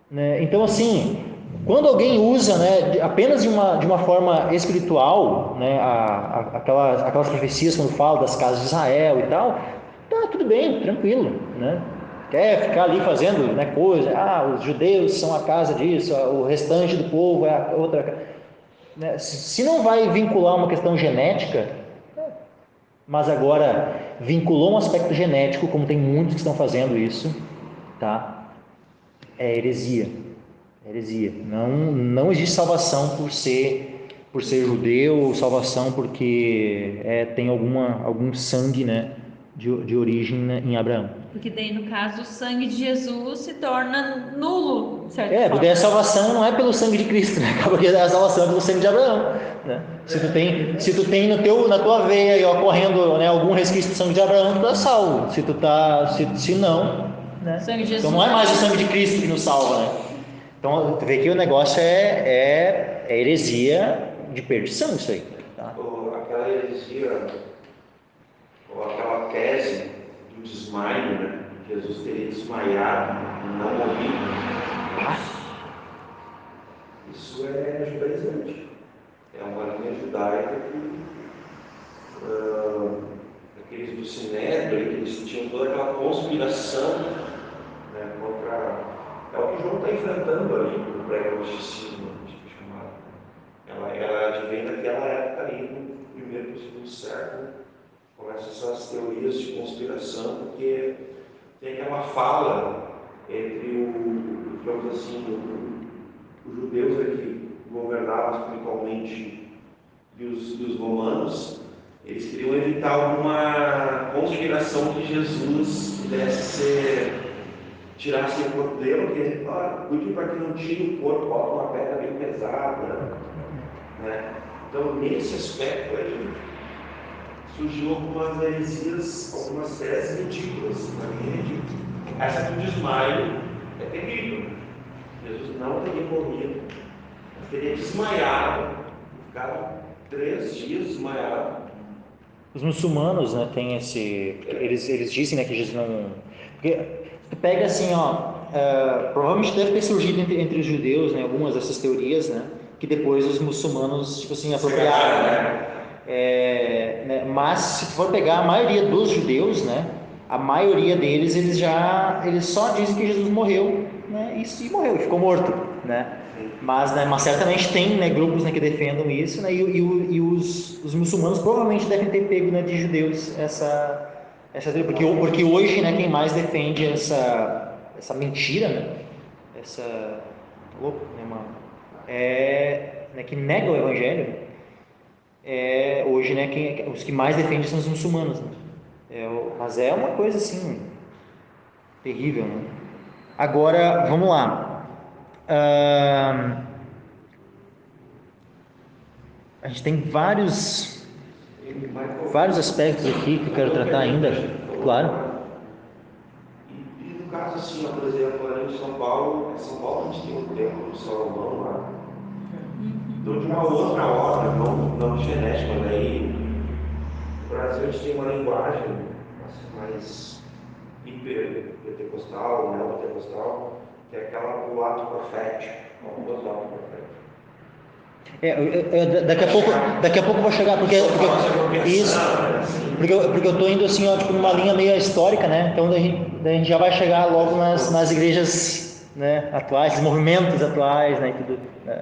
né? Então, assim, quando alguém usa, né, apenas de uma forma espiritual, né, aquelas profecias quando fala das casas de Israel e tal, tá tudo bem, tranquilo, né? Quer ficar ali fazendo, né, coisa, os judeus são a casa disso, o restante do povo é a outra, né? Se não vai vincular uma questão genética, mas agora vinculou um aspecto genético, como tem muitos que estão fazendo isso, tá? É heresia. Heresia. Não existe salvação por ser judeu, salvação porque tem algum sangue, né, de origem, né, em Abraão. Porque daí, no caso, o sangue de Jesus se torna nulo, certo? Porque a salvação não é pelo sangue de Cristo, né? Acaba que a salvação é pelo sangue de Abraão, né? Se tu tem na tua veia aí, correndo, né, algum resquício do sangue de Abraão, tu tá salvo. Se não, né? Sangue de Jesus, então não é mais o sangue de Cristo que nos salva, né? Então tu vê que o negócio é heresia de perdição, isso aí, tá? Aquela heresia, ou aquela tese do desmaio, né? Jesus teria desmaiado, não morrido. Isso é judaizante. É uma linha judaica que aqueles do Sinédrio, eles tinham toda aquela conspiração, né, contra. É o que João está enfrentando ali no pré-gnosticismo, ela advém daquela época ali, no primeiro e no segundo século. Começam essas teorias de conspiração, porque tem aquela fala entre digamos assim, os judeus que governavam espiritualmente e os romanos. Eles queriam evitar alguma conspiração que Jesus tirasse o corpo dele, porque cuide para que não tire o corpo, bota uma pedra bem pesada, né? Então, nesse aspecto aí, surgiu algumas heresias, algumas teses ridículas. Essa do desmaio é terrível. Jesus não teria morrido, mas teria desmaiado, ficaram 3 dias desmaiado. Os muçulmanos, né, têm eles dizem, né, que Jesus não... Porque tu pega assim, provavelmente deve ter surgido entre os judeus, né, algumas dessas teorias, né, que depois os muçulmanos, tipo assim, apropriaram, né? Mas se tu for pegar a maioria dos judeus, né, a maioria deles, eles só dizem que Jesus morreu, né, e morreu, ficou morto, né? Mas certamente tem, né, grupos, né, que defendam isso, né, e os muçulmanos provavelmente devem ter pego, né, de judeus essa porque hoje, né, quem mais defende essa mentira, né, essa louco, né, né, que nega o evangelho, hoje, né, os que mais defendem são os muçulmanos, né? Mas é uma coisa assim terrível, né? Agora, vamos lá. A gente tem vários aspectos aqui que eu quero tratar ainda, claro. E no caso assim, por exemplo, ali em São Paulo a gente tem um templo de Salomão lá. Então, de uma outra obra, não genética, mas aí no Brasil a gente tem uma linguagem mais hiperpentecostal, neopentecostal, que é aquela do ato profético, o ato profético. Daqui a pouco eu vou chegar, porque eu estou indo assim, ó, tipo, numa linha meio histórica, né? Então daí a gente já vai chegar logo nas igrejas, né, atuais, movimentos atuais, né, e tudo. Né?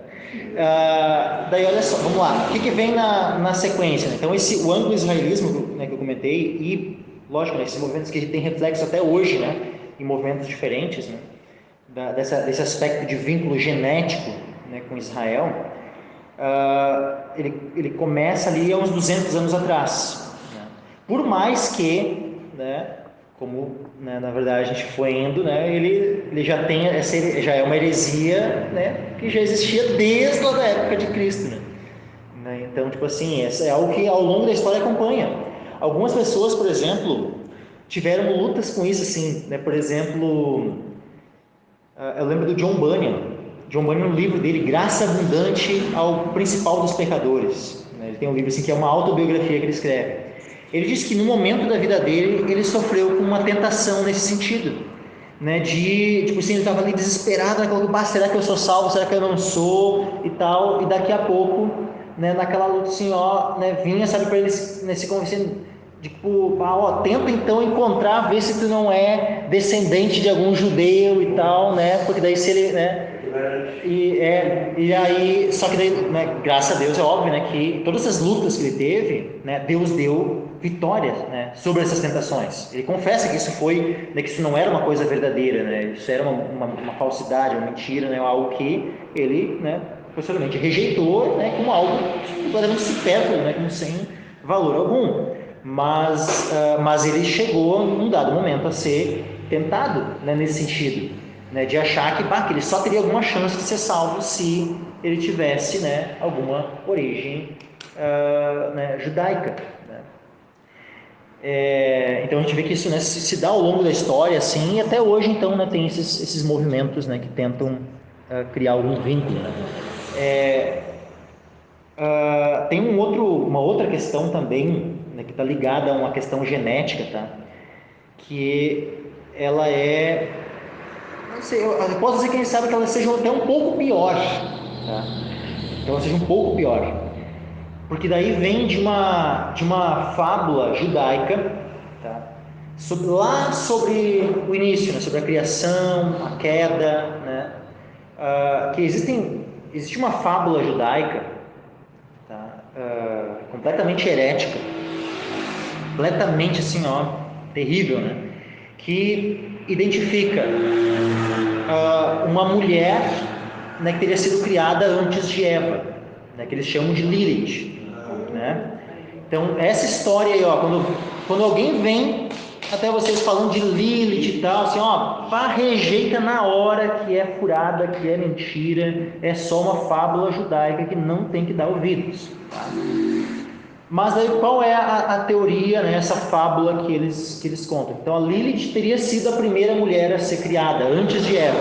Daí olha só, vamos lá. O que vem na sequência? Né? Então o anglo-israelismo, né, que eu comentei, e lógico, né, esses movimentos que a gente tem reflexo até hoje, né, em movimentos diferentes, né, desse aspecto de vínculo genético, né, com Israel. Ele começa ali há uns 200 anos atrás, né? Por mais que, né, como, né, na verdade a gente foi indo, né, ele já tem já é uma heresia, né, que já existia desde a época de Cristo, né? Então, tipo assim, essa é algo que ao longo da história acompanha. Algumas pessoas, por exemplo, tiveram lutas com isso, assim, né? Por exemplo, eu lembro do John Bunyan. John Bunyan, no livro dele, Graça Abundante ao Principal dos Pecadores, né? Ele tem um livro assim que é uma autobiografia que ele escreve. Ele diz que no momento da vida dele, ele sofreu com uma tentação nesse sentido, né? Tipo assim, ele estava ali desesperado, será que eu sou salvo, será que eu não sou, e tal, e daqui a pouco, né, naquela luta assim, ó, né, vinha, sabe, para ele, né, se convencendo, tipo, tenta então encontrar, ver se tu não é descendente de algum judeu e tal, né, porque daí se ele, né, e aí, só que daí, né, graças a Deus, é óbvio, né, que todas essas lutas que ele teve, né, Deus deu vitória, né, sobre essas tentações. Ele confessa que isso foi, né, que isso não era uma coisa verdadeira, né, isso era uma falsidade, uma mentira, né, algo que ele, né, posteriormente rejeitou, né, como algo completamente supérfluo, né, como sem valor algum. Mas ele chegou, num dado momento, a ser tentado, né, nesse sentido, né, de achar que ele só teria alguma chance de ser salvo se ele tivesse, né, alguma origem né, judaica. Né? Então a gente vê que isso, né, se dá ao longo da história, assim, e até hoje, então, né, tem esses movimentos, né, que tentam criar algum vínculo. Né? Tem uma outra questão também, né, que está ligada a uma questão genética, tá? Que ela não sei, eu posso dizer, quem sabe, que ela seja até um pouco pior, tá? Que ela seja um pouco pior, porque daí vem de uma fábula judaica, tá? Lá sobre o início, né? Sobre a criação, a queda, né? Que existe uma fábula judaica, tá? Completamente herética, completamente assim, ó, terrível, né? Que identifica uma mulher, né, que teria sido criada antes de Eva, né, que eles chamam de Lilith, né? Então essa história aí, ó, quando alguém vem até vocês falando de Lilith e tal, assim, ó, rejeita na hora, que é furada, que é mentira, é só uma fábula judaica que não tem que dar ouvidos, tá? Mas aí qual é a teoria, né, essa fábula que eles contam? Então a Lilith teria sido a primeira mulher a ser criada antes de Eva,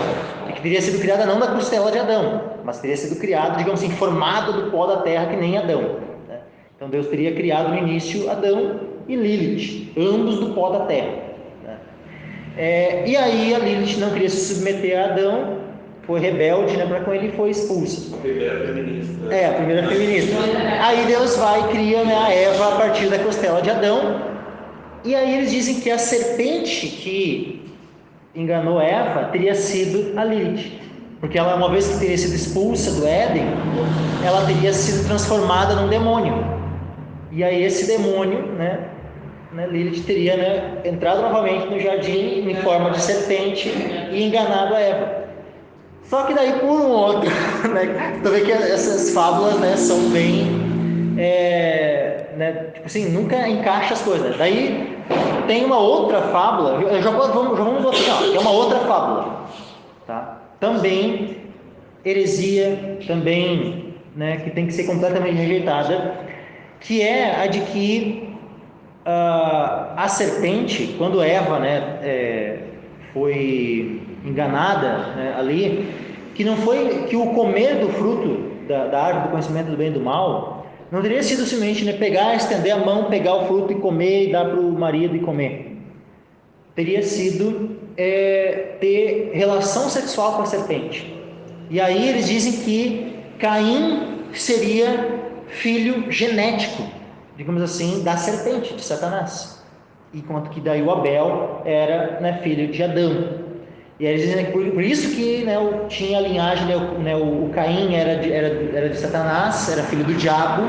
e que teria sido criada não da costela de Adão, mas teria sido criada, digamos assim, formada do pó da terra, que nem Adão, né? Então Deus teria criado no início Adão e Lilith, ambos do pó da terra, né? E aí a Lilith não queria se submeter a Adão, foi rebelde, né, para com ele, e foi expulsa. A primeira feminista. A primeira feminista. Aí Deus vai e cria, né, a Eva a partir da costela de Adão. E aí eles dizem que a serpente que enganou Eva teria sido a Lilith. porque ela, uma vez que teria sido expulsa do Éden, ela teria sido transformada num demônio. E aí esse demônio, Lilith teria, entrado novamente no jardim em forma de serpente e enganado a Eva. Só que daí por um outro, tu vê que essas fábulas, são bem, tipo assim, nunca encaixa as coisas. Daí tem uma outra fábula, vamos botar, que é uma outra fábula, tá? Também heresia, também, que tem que ser completamente rejeitada, que é a de que a serpente, quando Eva, foi enganada, ali, que não foi que o comer do fruto da árvore do conhecimento do bem e do mal não teria sido simplesmente pegar, estender a mão, pegar o fruto e comer e dar para o marido e comer. Teria sido ter relação sexual com a serpente. E aí eles dizem que Caim seria filho genético, digamos assim, da serpente, de Satanás, enquanto que daí o Abel era, filho de Adão. E aí eles dizem que por isso que tinha a linhagem, o Caim era de Satanás, era filho do diabo,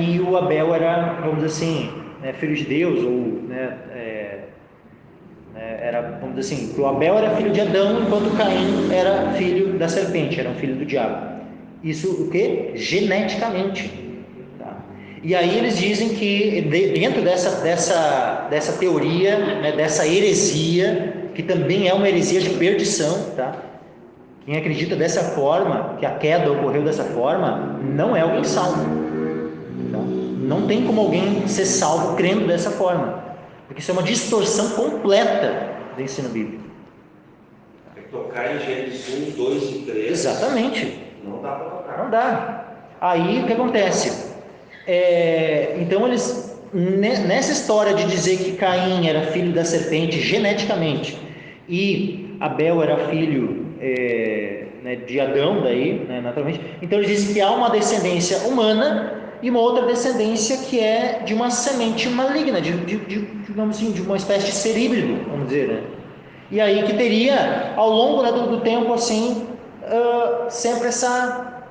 e o Abel era, vamos dizer assim, filho de Deus, ou era, vamos dizer assim, que o Abel era filho de Adão, enquanto o Caim era filho da serpente, era um filho do diabo. Isso o quê? Geneticamente. Tá? E aí eles dizem que dentro dessa teoria, dessa heresia, que também é uma heresia de perdição, tá? Quem acredita dessa forma, que a queda ocorreu dessa forma, não é alguém salvo. Tá? Não tem como alguém ser salvo crendo dessa forma, porque isso é uma distorção completa do ensino bíblico. É tocar em Gênesis 1, 2 e 3. Exatamente. Não dá para tocar. Não dá. Aí o que acontece? Então eles, nessa história de dizer que Caim era filho da serpente geneticamente e Abel era filho de Adão, daí, naturalmente, então eles dizem que há uma descendência humana e uma outra descendência que é de uma semente maligna, digamos assim, de uma espécie de ser híbrido, vamos dizer, E aí que teria, ao longo do tempo, assim, sempre essa,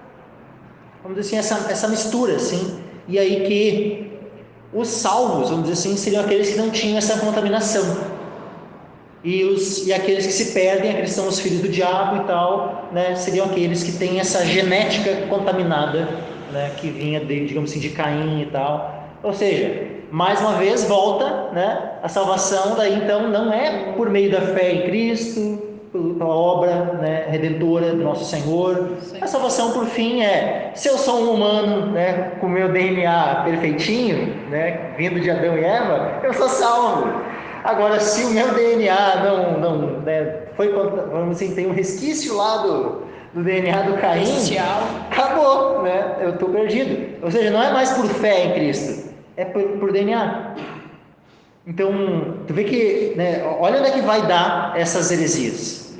vamos dizer assim, essa mistura, assim, e aí que os salvos, vamos dizer assim, seriam aqueles que não tinham essa contaminação, e aqueles que se perdem, aqueles que são os filhos do diabo e tal, seriam aqueles que têm essa genética contaminada, que vinha digamos assim, de Caim e tal. Ou seja, mais uma vez volta, a salvação daí então não é por meio da fé em Cristo, pela obra redentora do nosso Senhor. A salvação por fim é, se eu sou um humano, com o meu DNA perfeitinho, vindo de Adão e Eva, eu sou salvo. Agora, se o meu DNA não foi, vamos assim, tem um resquício lá do DNA do Caim, acabou, eu estou perdido. Ou seja, não é mais por fé em Cristo, é por DNA. Então, tu vê que, olha onde é que vai dar essas heresias.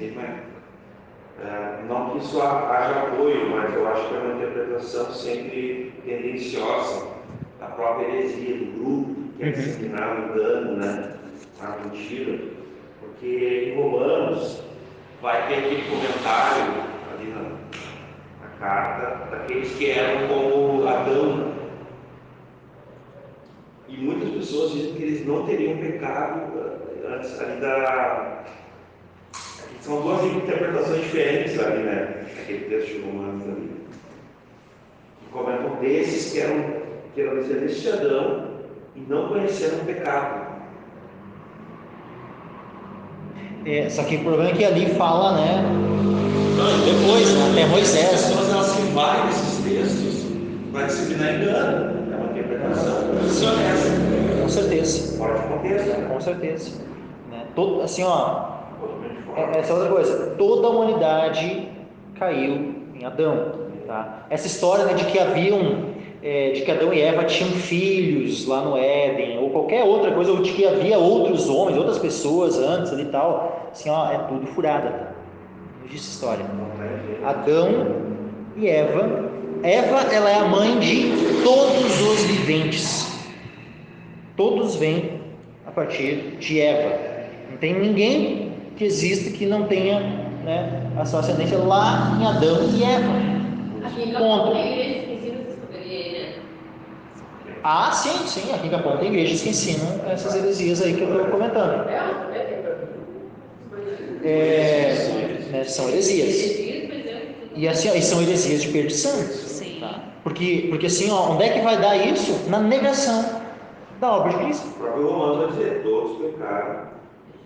Não que isso haja apoio, mas eu acho que é uma interpretação sempre tendenciosa da própria heresia, do grupo, que é disseminar o engano, a mentira, porque em Romanos vai ter aquele comentário ali na carta daqueles que eram como Adão, e muitas pessoas dizem que eles não teriam pecado antes ali são duas interpretações diferentes ali, naquele texto de Romanos ali, que comentam desses que eram descendentes de Adão e não conheceram o pecado. Só que o problema é que ali fala, depois, até Moisés. As pessoas elas se valem desses textos para disciplinar engano. É uma interpretação desonesta. Com certeza. Fora de contexto. Com certeza. Todo, assim, essa é outra coisa. Toda a humanidade caiu em Adão. Tá? Essa história de que de que Adão e Eva tinham filhos lá no Éden, ou qualquer outra coisa, ou de que havia outros homens, outras pessoas antes ali e tal, assim, é tudo furada, tá? Não existe história. Adão e Eva, ela é a mãe de todos os viventes, todos vêm a partir de Eva. Não tem ninguém que exista que não tenha né, a sua ascendência lá em Adão e Eva. Aqui em Ponto. Capão tem igrejas que ensinam essas porcarias aí, né? Ah, sim, aqui em Capão tem igrejas que ensinam essas heresias aí que eu estou comentando. São heresias. E assim, e são heresias de perdição. Sim. Tá? Porque assim, ó, onde é que vai dar isso? Na negação da obra de Cristo. O próprio Romano vai dizer, todos pecaram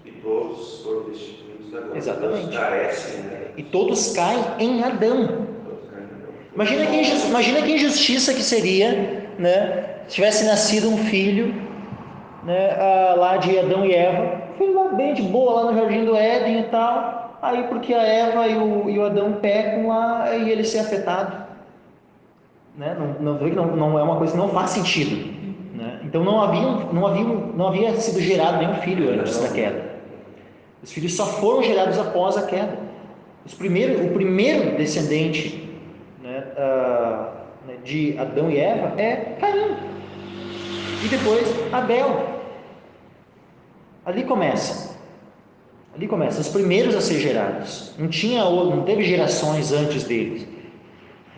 e todos foram destituídos da glória. Exatamente. Todos carecem, né? E todos caem em Adão. Todos caem em Adão. Imagina que injustiça que seria, né, se tivesse nascido um filho, né, lá de Adão e Eva, um filho lá bem de boa, lá no Jardim do Éden e tal, aí porque a Eva e o Adão pecam lá e ele ser afetado. Né? Não é uma coisa que não faz sentido. Né? Então não havia sido gerado nenhum filho antes da queda. Os filhos só foram gerados após a queda. O primeiro descendente, né, de Adão e Eva é Caim. E depois Abel. Ali começa os primeiros a ser gerados. Não teve gerações antes deles.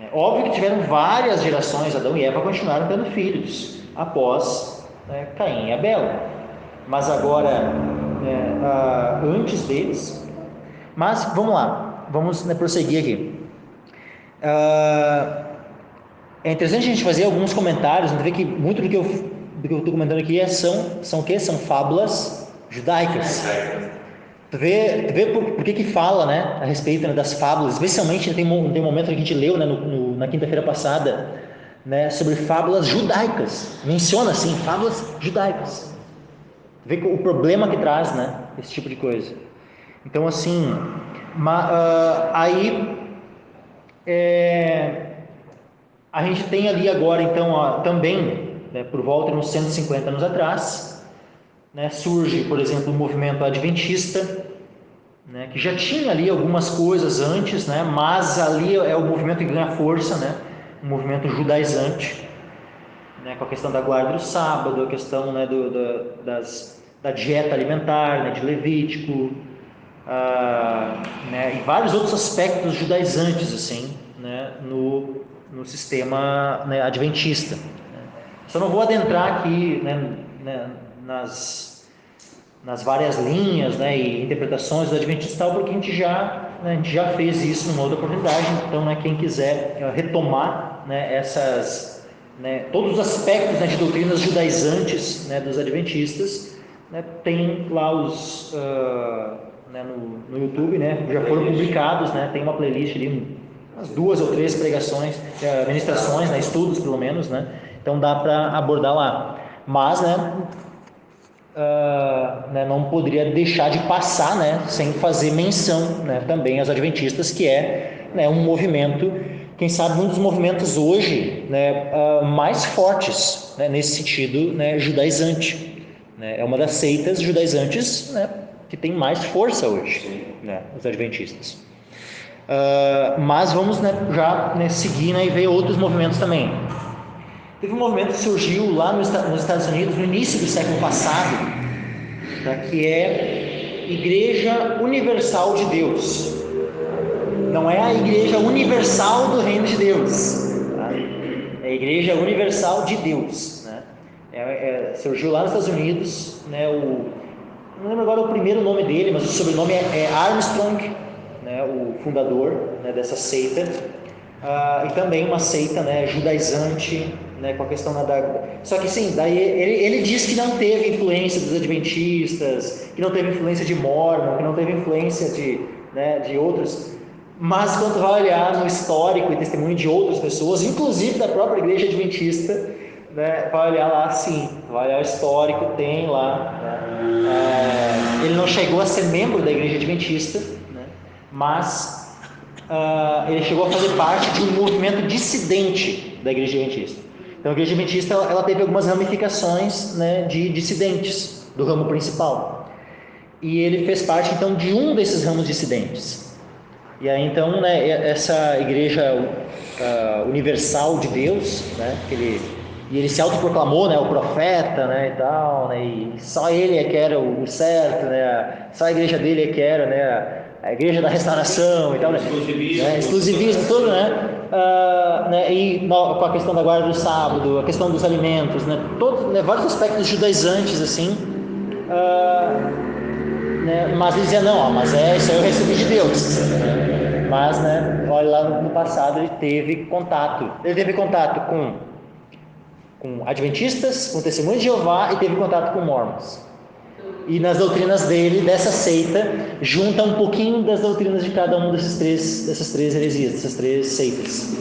É óbvio que tiveram várias gerações. Adão e Eva continuaram tendo filhos após Caim e Abel. Mas agora, antes deles. Mas vamos lá, vamos prosseguir aqui. É interessante a gente fazer alguns comentários. A gente vê que muito do que eu estou comentando aqui são o quê? São fábulas judaicas. Tu vê por que fala, né, a respeito, né, das fábulas, especialmente tem um momento que a gente leu, né, na quinta-feira passada, né, sobre fábulas judaicas. Menciona assim, fábulas judaicas. Tu vê o problema que traz, né, esse tipo de coisa. Então assim, aí a gente tem ali agora então também, né, por volta de uns 150 anos atrás, né, surge, por exemplo, o movimento adventista, né, que já tinha ali algumas coisas antes, né, mas ali é o movimento que ganha força, né, o movimento judaizante, né, com a questão da guarda do sábado, a questão, né, da dieta alimentar, né, de Levítico, né, e vários outros aspectos judaizantes assim, né, no sistema, né, adventista. Só não vou adentrar aqui, né, nas várias linhas, né, e interpretações do adventista, porque a gente já fez isso numa outra oportunidade. Então, né, quem quiser retomar, né, todos os aspectos, né, de doutrinas judaizantes, né, dos adventistas, né, tem lá né, no YouTube, né, já foram publicados, né, tem uma playlist ali, umas 2 ou 3 pregações, ministrações, né, estudos pelo menos, né, então dá para abordar lá. Mas, né, não poderia deixar de passar, né, sem fazer menção, né, também aos adventistas, que é, né, um movimento, quem sabe um dos movimentos hoje, né, mais fortes, né, nesse sentido, né, judaizante, né, é uma das seitas judaizantes, né, que tem mais força hoje, né, os adventistas. Mas vamos, né, já, né, seguir, né, e ver outros movimentos também. Teve um movimento que surgiu lá nos Estados Unidos no início do século passado, tá, que é Igreja Universal de Deus. Não é a Igreja Universal do Reino de Deus, tá? É a Igreja Universal de Deus, né? Surgiu lá nos Estados Unidos, né? Não lembro agora o primeiro nome dele, mas o sobrenome é Armstrong, né? O fundador, né, dessa seita. E também uma seita, né, judaizante, né, com a questão só que sim, daí ele diz que não teve influência dos adventistas, que não teve influência de Mormon, que não teve influência de outros, mas quando vai olhar no histórico e testemunho de outras pessoas, inclusive da própria igreja adventista, né, vai olhar lá, sim, vai olhar o histórico, tem lá, né, ele não chegou a ser membro da igreja adventista, né, mas ele chegou a fazer parte de um movimento dissidente da igreja adventista. Então a igreja adventista ela teve algumas ramificações, né, de dissidentes do ramo principal, e ele fez parte então de um desses ramos dissidentes. E aí então, né, essa igreja universal de Deus, né, ele se autoproclamou, né, o profeta, né, e tal, né, e só ele é que era o certo, né, só a igreja dele é que era, né, a igreja da restauração e tal, né? Exclusivismo todo, né? E com a questão da guarda do sábado, a questão dos alimentos, né? Todos, né, vários aspectos judaizantes assim, né? Mas ele dizia não, mas isso aí eu recebi de Deus. Mas, né? Olha lá no passado ele teve contato com adventistas, com testemunhos de Jeová e teve contato com mormons. E nas doutrinas dele, dessa seita, junta um pouquinho das doutrinas de cada um dessas três heresias, dessas três seitas.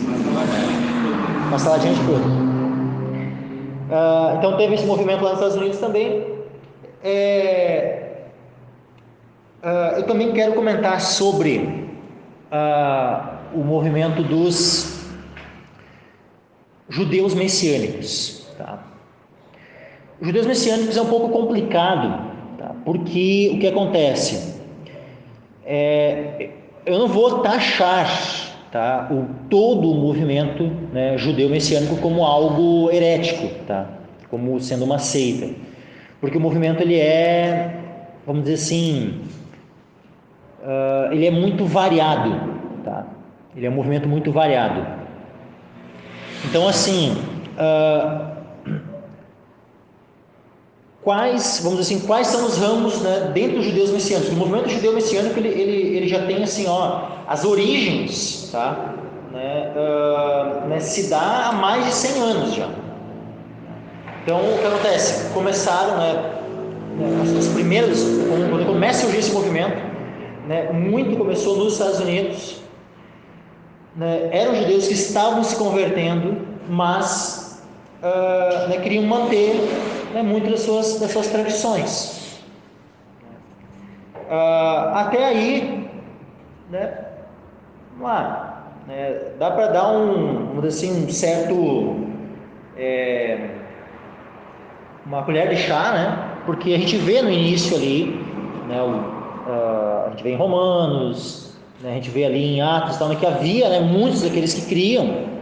Uma saladinha de tudo. Então teve esse movimento lá nos Estados Unidos também. Eu também quero comentar sobre o movimento dos judeus messiânicos. Tá? Os judeus messiânicos é um pouco complicado. Porque o que acontece? Eu não vou taxar, tá, todo o movimento, né, judeu messiânico como algo herético, tá, como sendo uma seita, porque o movimento ele é, vamos dizer assim, ele é muito variado, tá? Ele é um movimento muito variado. Então, assim, quais são os ramos, né, dentro dos judeus messiânicos? O movimento judeu messiânico ele já tem assim, as origens, tá? Se dá há mais de 100 anos já. Então o que acontece? Começaram, as primeiras, quando começa a surgir esse movimento, muito começou nos Estados Unidos, eram judeus que estavam se convertendo, mas queriam manter muitas das suas tradições. Até aí, vamos lá, dá para dar vamos dizer assim, um certo, uma colher de chá, porque a gente vê no início ali, a gente vê em Romanos, a gente vê ali em Atos, que havia muitos daqueles que criam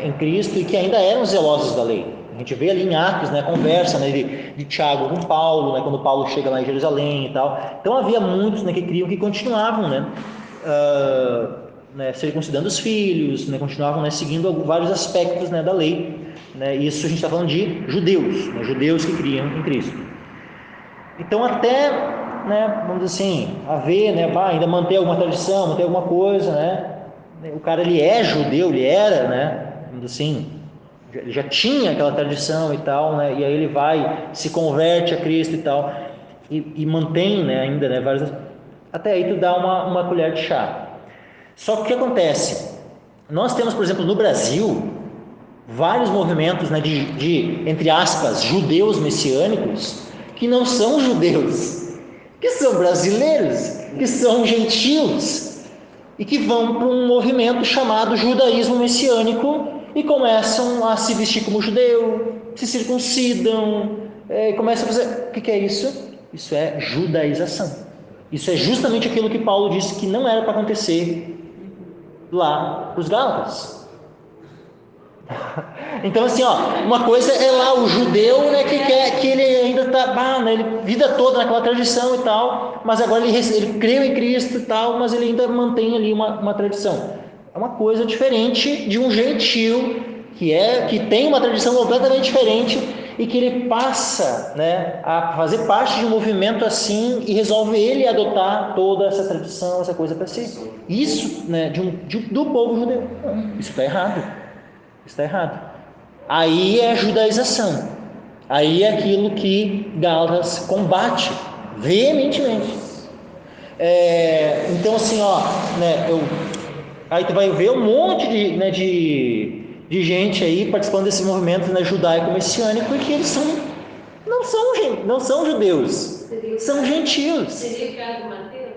em Cristo e que ainda eram zelosos da lei. A gente vê ali em Atos, a conversa de Tiago com Paulo, quando Paulo chega lá em Jerusalém e tal. Então havia muitos que criam, que continuavam circuncidando os filhos, continuavam seguindo vários aspectos da lei. Isso a gente está falando de judeus, judeus que criam em Cristo. Então até, vamos dizer assim, haver, ainda manter alguma tradição, manter alguma coisa, o cara ele é judeu, ele era, vamos dizer assim, ele já tinha aquela tradição e tal, e aí ele vai, se converte a Cristo e tal, e mantém, ainda, várias, até aí tu dá uma colher de chá. Só que o que acontece? Nós temos, por exemplo, no Brasil, vários movimentos, de, entre aspas, judeus messiânicos, que não são judeus, que são brasileiros, que são gentios, e que vão para um movimento chamado judaísmo messiânico, e começam a se vestir como judeu, se circuncidam, começam a fazer... O que é isso? Isso é judaização. Isso é justamente aquilo que Paulo disse que não era para acontecer lá para os Gálatas. Então assim, uma coisa é lá o judeu, que ele ainda está ele vida toda naquela tradição e tal, mas agora ele creu em Cristo e tal, mas ele ainda mantém ali uma tradição. É uma coisa diferente de um gentio que tem uma tradição completamente diferente e que ele passa, a fazer parte de um movimento assim e resolve ele adotar toda essa tradição, essa coisa para si. Isso, do povo judeu. Isso está errado. Isso está errado. Aí é a judaização. Aí é aquilo que Gálatas combate veementemente. Então assim, aí tu vai ver um monte de gente aí participando desse movimento judaico-messiânico, e que eles não são judeus, são gentios. Seria o caso do Mateus,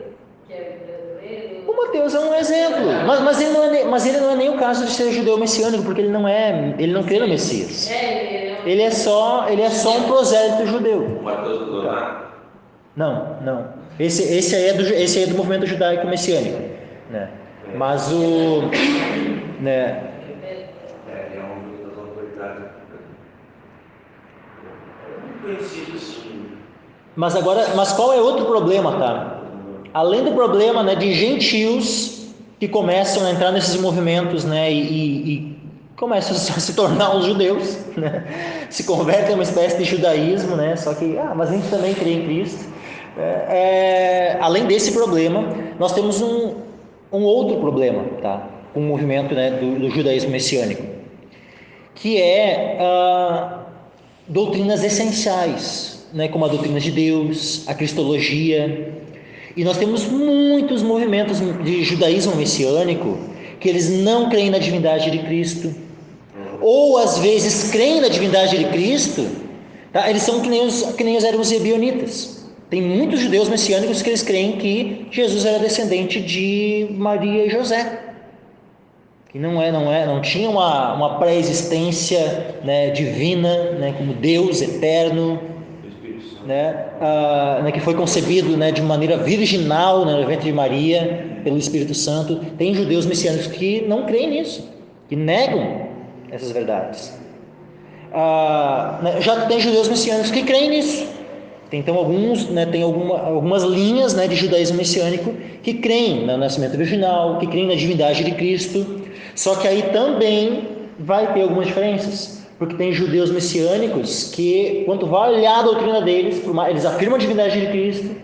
que é brasileiro? O Mateus é um exemplo, mas ele não é nem o caso de ser judeu messiânico, porque ele não crê no Messias. Ele é só um prosélito judeu. O Mateus do Donato? Não. Esse aí é do movimento judaico-messiânico, Mas o, É uma das autoridades. Eu não conheci assim. mas qual é outro problema, tá? além do problema, né, de gentios que começam a entrar nesses movimentos, né, e começam a se tornar os judeus, né, se convertem a uma espécie de judaísmo, né, só que, mas a gente também crê em Cristo. Além desse problema, nós temos um outro problema, tá, com o movimento, né, do judaísmo messiânico, que é doutrinas essenciais, né, como a doutrina de Deus, a cristologia. E nós temos muitos movimentos de judaísmo messiânico que eles não creem na divindade de Cristo, ou às vezes creem na divindade de Cristo, tá? Eles são que nem os ebionitas. Tem muitos judeus messiânicos que eles creem que Jesus era descendente de Maria e José, que não tinha uma pré-existência, né, divina, né, como Deus eterno, né, que foi concebido, né, de maneira virginal, né, no ventre de Maria, pelo Espírito Santo. Tem judeus messiânicos que não creem nisso, que negam essas verdades. Já tem judeus messiânicos que creem nisso. Tem então algumas linhas, né, de judaísmo messiânico que creem no nascimento virginal, que creem na divindade de Cristo. Só que aí também vai ter algumas diferenças, porque tem judeus messiânicos que, quando vai olhar a doutrina deles, eles afirmam a divindade de Cristo,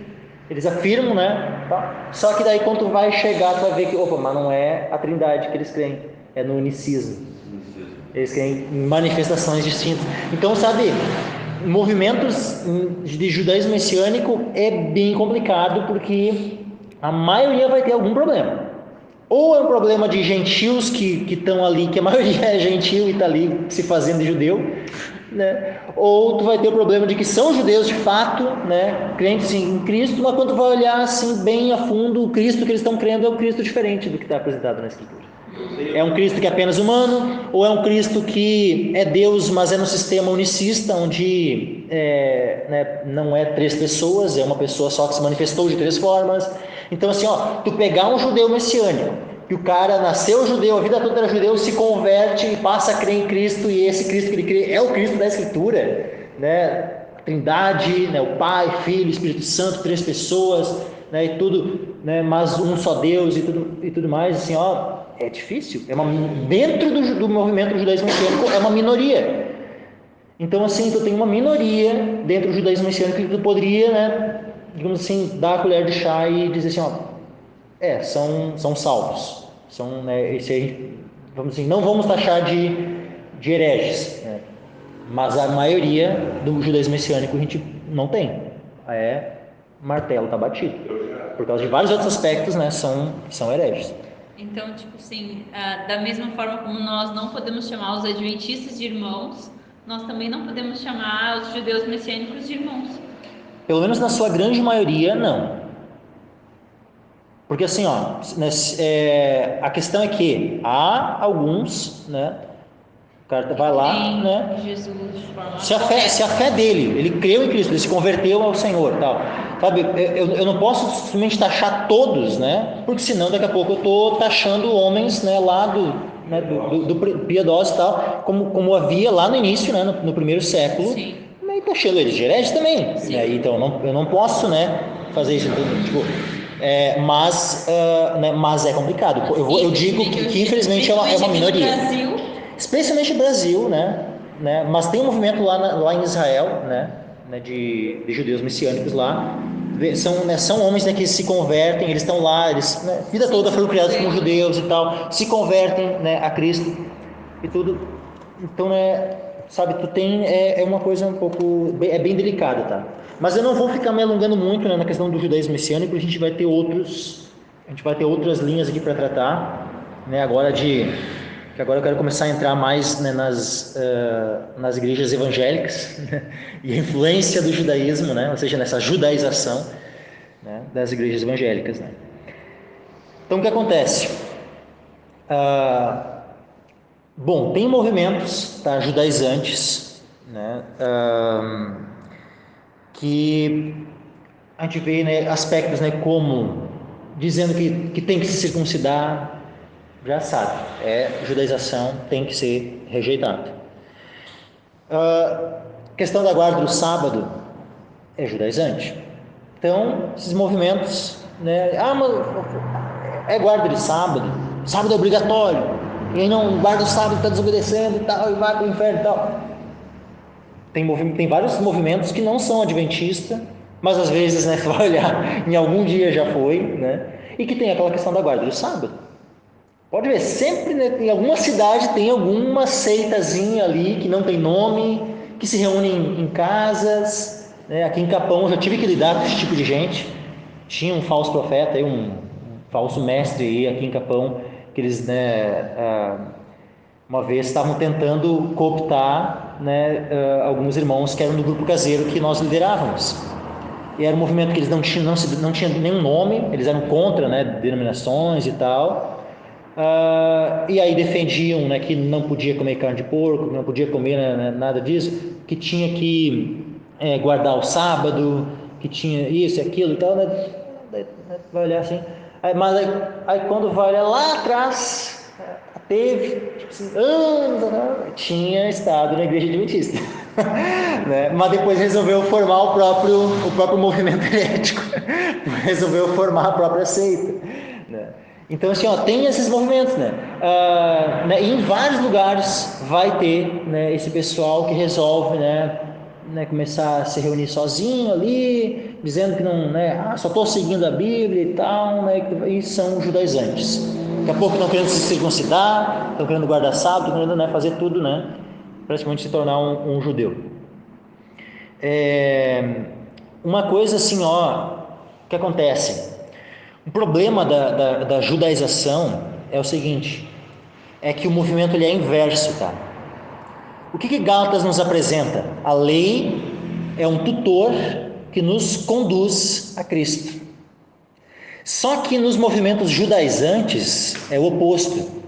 eles afirmam, né? Tá? Só que daí, quando vai chegar, tu vai ver que, mas não é a trindade que eles creem, é no unicismo. Eles creem em manifestações distintas. Então, sabe, movimentos de judaísmo messiânico é bem complicado, porque a maioria vai ter algum problema. Ou é um problema de gentios que estão ali, que a maioria é gentil e está ali se fazendo de judeu, né? Ou tu vai ter o problema de que são judeus de fato, né, crentes em Cristo, mas quando tu vai olhar assim bem a fundo, o Cristo que eles estão crendo é um Cristo diferente do que está apresentado na Escritura. É um Cristo que é apenas humano, ou é um Cristo que é Deus, mas é no sistema unicista, onde não é 3 pessoas, é uma pessoa só que se manifestou de 3 formas. Então, assim, tu pegar um judeu messiânico, que o cara nasceu judeu, a vida toda era judeu, se converte e passa a crer em Cristo, e esse Cristo que ele crê é o Cristo da Escritura, né? Trindade, né? O Pai, Filho, Espírito Santo, 3 pessoas, né? E tudo, né? Mas um só Deus e tudo mais, assim, é difícil. Dentro do movimento do judaísmo messiânico é uma minoria. Então, assim, tu tem uma minoria dentro do judaísmo messiânico que tu poderia, né, digamos assim, dar a colher de chá e dizer assim, são salvos. São, né, vamos assim, não vamos taxar de hereges, né? Mas a maioria do judaísmo messiânico a gente não tem. Martelo está batido. Por causa de vários outros aspectos, né, são hereges. Então, tipo assim, da mesma forma como nós não podemos chamar os adventistas de irmãos, nós também não podemos chamar os judeus messiânicos de irmãos. Pelo menos na sua grande maioria, não. Porque assim, a questão é que há alguns, né, o cara vai lá, né, Jesus, se a fé dele, ele creu em Cristo, ele se converteu ao Senhor, tal, sabe, eu não posso simplesmente taxar todos, né, porque senão daqui a pouco eu estou taxando homens, né, lá do piedosos e tal, como havia lá no início, né, no primeiro século. Sim. E taxando eles de hereges também, né? Então eu não posso, né, fazer isso, tipo, mas é complicado. Eu digo que infelizmente é uma minoria, especialmente no Brasil, né? Mas tem um movimento lá em Israel, né, de judeus messiânicos lá. São homens, né, que se convertem, eles estão lá, eles, né, vida toda foram criados como judeus e tal, se convertem, né, a Cristo e tudo. Então, sabe, tu tem uma coisa um pouco bem delicada, tá? Mas eu não vou ficar me alongando muito, né, na questão do judaísmo messiânico, porque a gente vai ter outras linhas aqui para tratar, né? Agora eu quero começar a entrar mais, né, nas igrejas evangélicas, né, e a influência do judaísmo, né, ou seja, nessa judaização, né, das igrejas evangélicas, né? Então, o que acontece? Bom, tem movimentos, tá, judaizantes, né, que a gente vê, né, aspectos, né, como dizendo que tem que se circuncidar, já sabe, judaização, tem que ser rejeitado. Questão da guarda do sábado é judaizante. Então, esses movimentos né? Ah, mas é guarda de sábado, sábado é obrigatório, e aí não guarda o sábado, está desobedecendo e tal, e vai para o inferno e tal. Tem vários movimentos que não são adventistas, mas às vezes, né, você vai olhar, em algum dia já foi, né? E que tem aquela questão da guarda do sábado. Pode ver, sempre, né, em alguma cidade tem alguma seitazinha ali que não tem nome, que se reúne em casas, né? Aqui em Capão eu já tive que lidar com esse tipo de gente. Tinha um falso profeta, um falso mestre aí aqui em Capão, que eles, né, uma vez estavam tentando cooptar, né, alguns irmãos que eram do grupo caseiro que nós liderávamos. E era um movimento que eles não tinham nenhum nome, eles eram contra, né, denominações e tal. E aí defendiam, né, que não podia comer carne de porco, que não podia comer, né, nada disso, que tinha que guardar o sábado, que tinha isso e aquilo e tal, né? Vai olhar assim, aí quando vai olhar lá atrás, teve, tipo assim, anos, tinha estado na igreja adventista. Né? Mas depois resolveu formar o próprio movimento herético, resolveu formar a própria seita, né? Então, assim, tem esses movimentos, né? E em vários lugares vai ter, né, esse pessoal que resolve, né, começar a se reunir sozinho ali, dizendo que não, né, só estou seguindo a Bíblia e tal, né, e são judaizantes. Daqui a pouco estão querendo se circuncidar, estão querendo guardar sábado, estão querendo, né, fazer tudo, né, praticamente se tornar um judeu. Uma coisa assim, que acontece, o problema da judaização é o seguinte, é que o movimento ele é inverso, tá? O que Gálatas nos apresenta? A lei é um tutor que nos conduz a Cristo. Só que nos movimentos judaizantes é o oposto.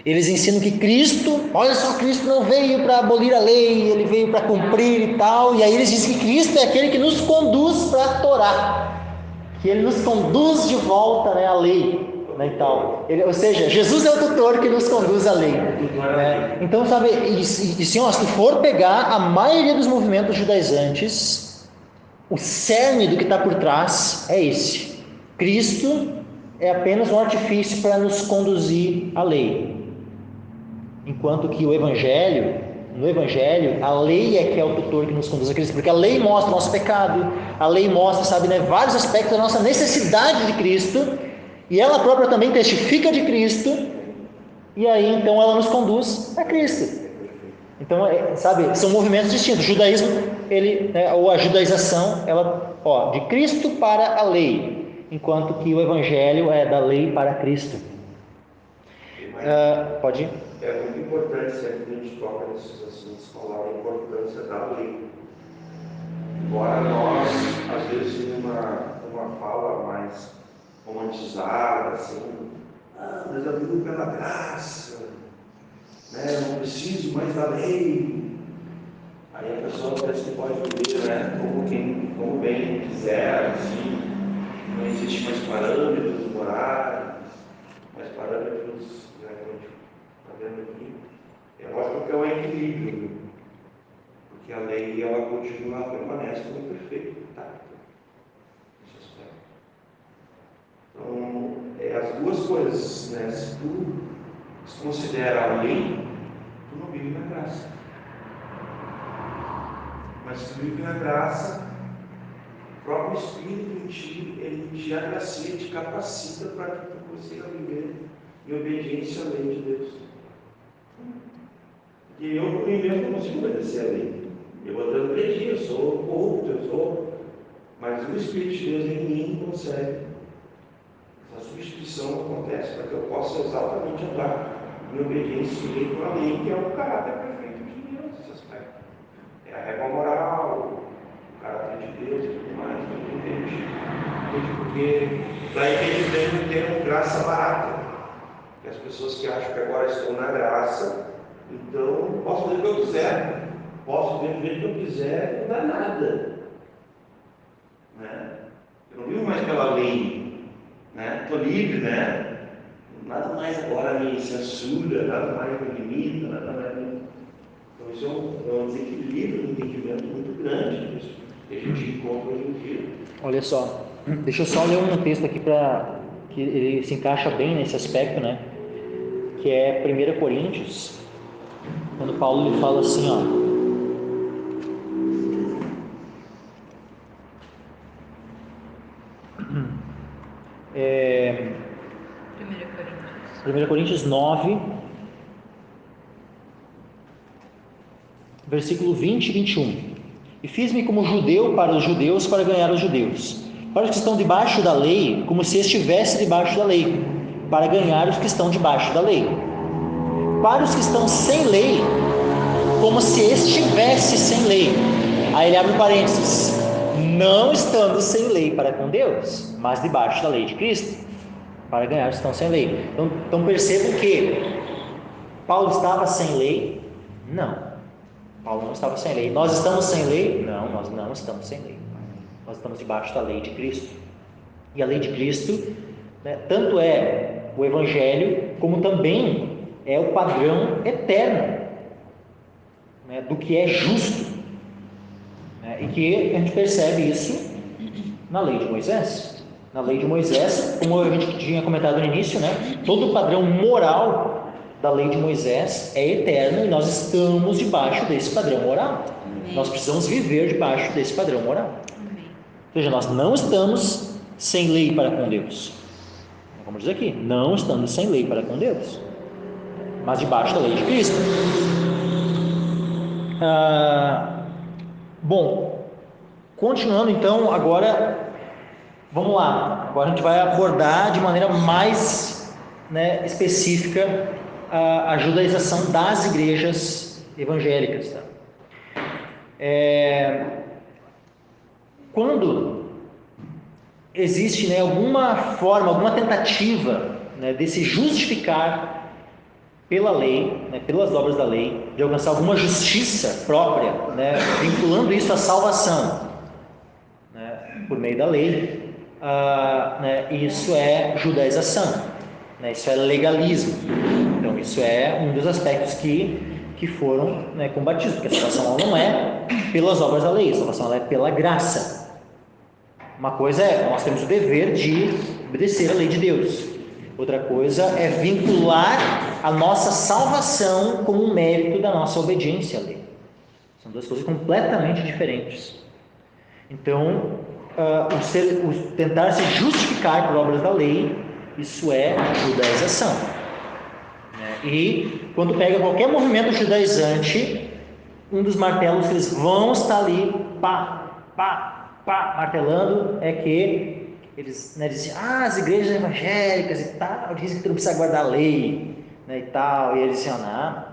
Eles ensinam que Cristo, olha só, Cristo não veio para abolir a lei, ele veio para cumprir e tal, e aí eles dizem que Cristo é aquele que nos conduz para a Torá, que ele nos conduz de volta, né, à lei, né, e tal. Ou seja, Jesus é o tutor que nos conduz à lei, né? Então, sabe, se for pegar a maioria dos movimentos judaizantes, o cerne do que está por trás é esse: Cristo é apenas um artifício para nos conduzir à lei. Enquanto que no Evangelho, a lei é que é o tutor que nos conduz a Cristo, porque a lei mostra o nosso pecado, a lei mostra, sabe, né, vários aspectos da nossa necessidade de Cristo, e ela própria também testifica de Cristo, e aí então ela nos conduz a Cristo. Então, sabe, são movimentos distintos. O judaísmo, ou a judaização, ela, de Cristo para a lei, enquanto que o Evangelho é da lei para Cristo. Pode ir? É muito importante, sempre que a gente toca nesses assuntos, falar a importância da lei. Embora nós, às vezes, numa fala mais romantizada, assim, mas eu vivo pela graça, né? Eu não preciso mais da lei. Aí a pessoa parece que pode viver, né, como bem quiser, assim, não existe mais parâmetros morais, mais parâmetros, né, aqui. É lógico que é um equilíbrio, porque a lei ela permanece como perfeita, tá? Então, as duas coisas, né? Se tu se considera a lei, tu não vive na graça. Mas se tu vive na graça, o próprio Espírito em ti, ele te agracia, te capacita para que tu consiga viver em obediência à lei de Deus. E eu, por mim mesmo, não consigo obedecer a lei. Eu vou transgredir, eu sou corrupto, mas o Espírito de Deus em mim consegue. Essa substituição acontece para que eu possa exatamente andar em obediência com a lei, que é o caráter perfeito de Deus, esse aspecto. É a regra moral, o caráter de Deus e tudo mais, tudo entende. Porque daí que eles devem ter graça barata. Que as pessoas que acham que agora estão na graça, então, posso fazer o que eu quiser, posso viver do jeito que eu quiser, não dá nada. Né? Eu não vivo mais pela lei, né? Estou livre, né? Nada mais agora me censura, nada mais me limita, nada mais me... Então, isso é um desequilíbrio, um entendimento muito grande que a gente encontra hoje em dia. Olha só, Deixa eu só ler um texto aqui para que ele se encaixa bem nesse aspecto, né? Que é 1 Coríntios, quando Paulo ele fala assim, ó. É, 1 Coríntios 9, versículo 20 e 21. E fiz-me como judeu para os judeus, para ganhar os judeus. Para os que estão debaixo da lei, como se estivesse debaixo da lei, para ganhar os que estão debaixo da lei. Para os que estão sem lei, como se estivesse sem lei. Aí ele abre parênteses. Não estando sem lei para com Deus, mas debaixo da lei de Cristo, para ganhar os que estão sem lei. Então percebam que Paulo estava sem lei? Não. Paulo não estava sem lei. Nós estamos sem lei? Não, nós não estamos sem lei. Nós estamos debaixo da lei de Cristo. E a lei de Cristo, né, tanto é o Evangelho, como também é o padrão eterno, né, do que é justo. Né, e que a gente percebe isso na lei de Moisés. Na lei de Moisés, como a gente tinha comentado no início, né, todo o padrão moral da lei de Moisés é eterno e nós estamos debaixo desse padrão moral. Amém. Nós precisamos viver debaixo desse padrão moral. Amém. Ou seja, nós não estamos sem lei para com Deus. Como diz aqui, não estamos sem lei para com Deus, mas debaixo da lei de Cristo. Bom, continuando então, agora, vamos lá. Agora a gente vai abordar de maneira mais, né, específica a judaização das igrejas evangélicas. Tá? Quando existe, né, alguma forma, alguma tentativa, né, de se justificar pela lei, né, pelas obras da lei, de alcançar alguma justiça própria, né, vinculando isso à salvação, né, por meio da lei, né, isso é judaização, né, isso é legalismo. Então isso é um dos aspectos que foram, né, combatidos, porque a salvação não é pelas obras da lei, a salvação é pela graça. Uma coisa é, nós temos o dever de obedecer à lei de Deus. Outra coisa é vincular a nossa salvação com o mérito da nossa obediência à lei. São duas coisas completamente diferentes. Então, o tentar se justificar por obras da lei, isso é judaização. E quando pega qualquer movimento judaizante, um dos martelos que eles vão estar ali, martelando, é que eles, né, dizem, as igrejas evangélicas e tal, dizem que tu não precisa guardar a lei, né, e tal, e eles dizem, né,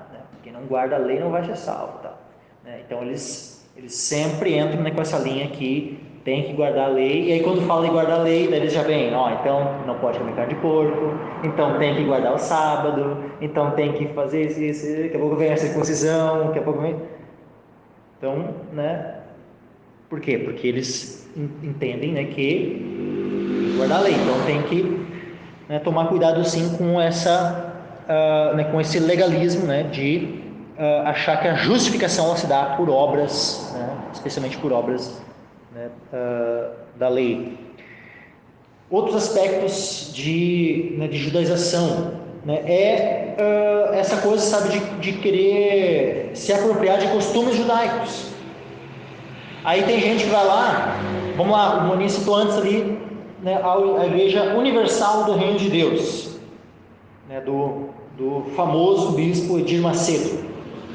quem não guarda a lei não vai ser salvo, tal. Né, então eles sempre entram, né, com essa linha aqui, tem que guardar a lei, e aí quando fala em guardar a lei, daí eles já vêm, então não pode comer carne de porco, então tem que guardar o sábado, então tem que fazer isso, daqui a pouco vem a circuncisão, daqui a pouco vem... Então, né, por quê? Porque eles entendem, né, que guardar a lei, então tem que, né, tomar cuidado sim com essa, né, com esse legalismo, né, de achar que a justificação ela se dá por obras, né, especialmente por obras, né, da lei. Outros aspectos de judaização, né, essa coisa, sabe, de querer se apropriar de costumes judaicos. Aí tem gente que vai lá, vamos lá, o Moni citou antes ali, né, a Igreja Universal do Reino de Deus, né, do famoso bispo Edir Macedo,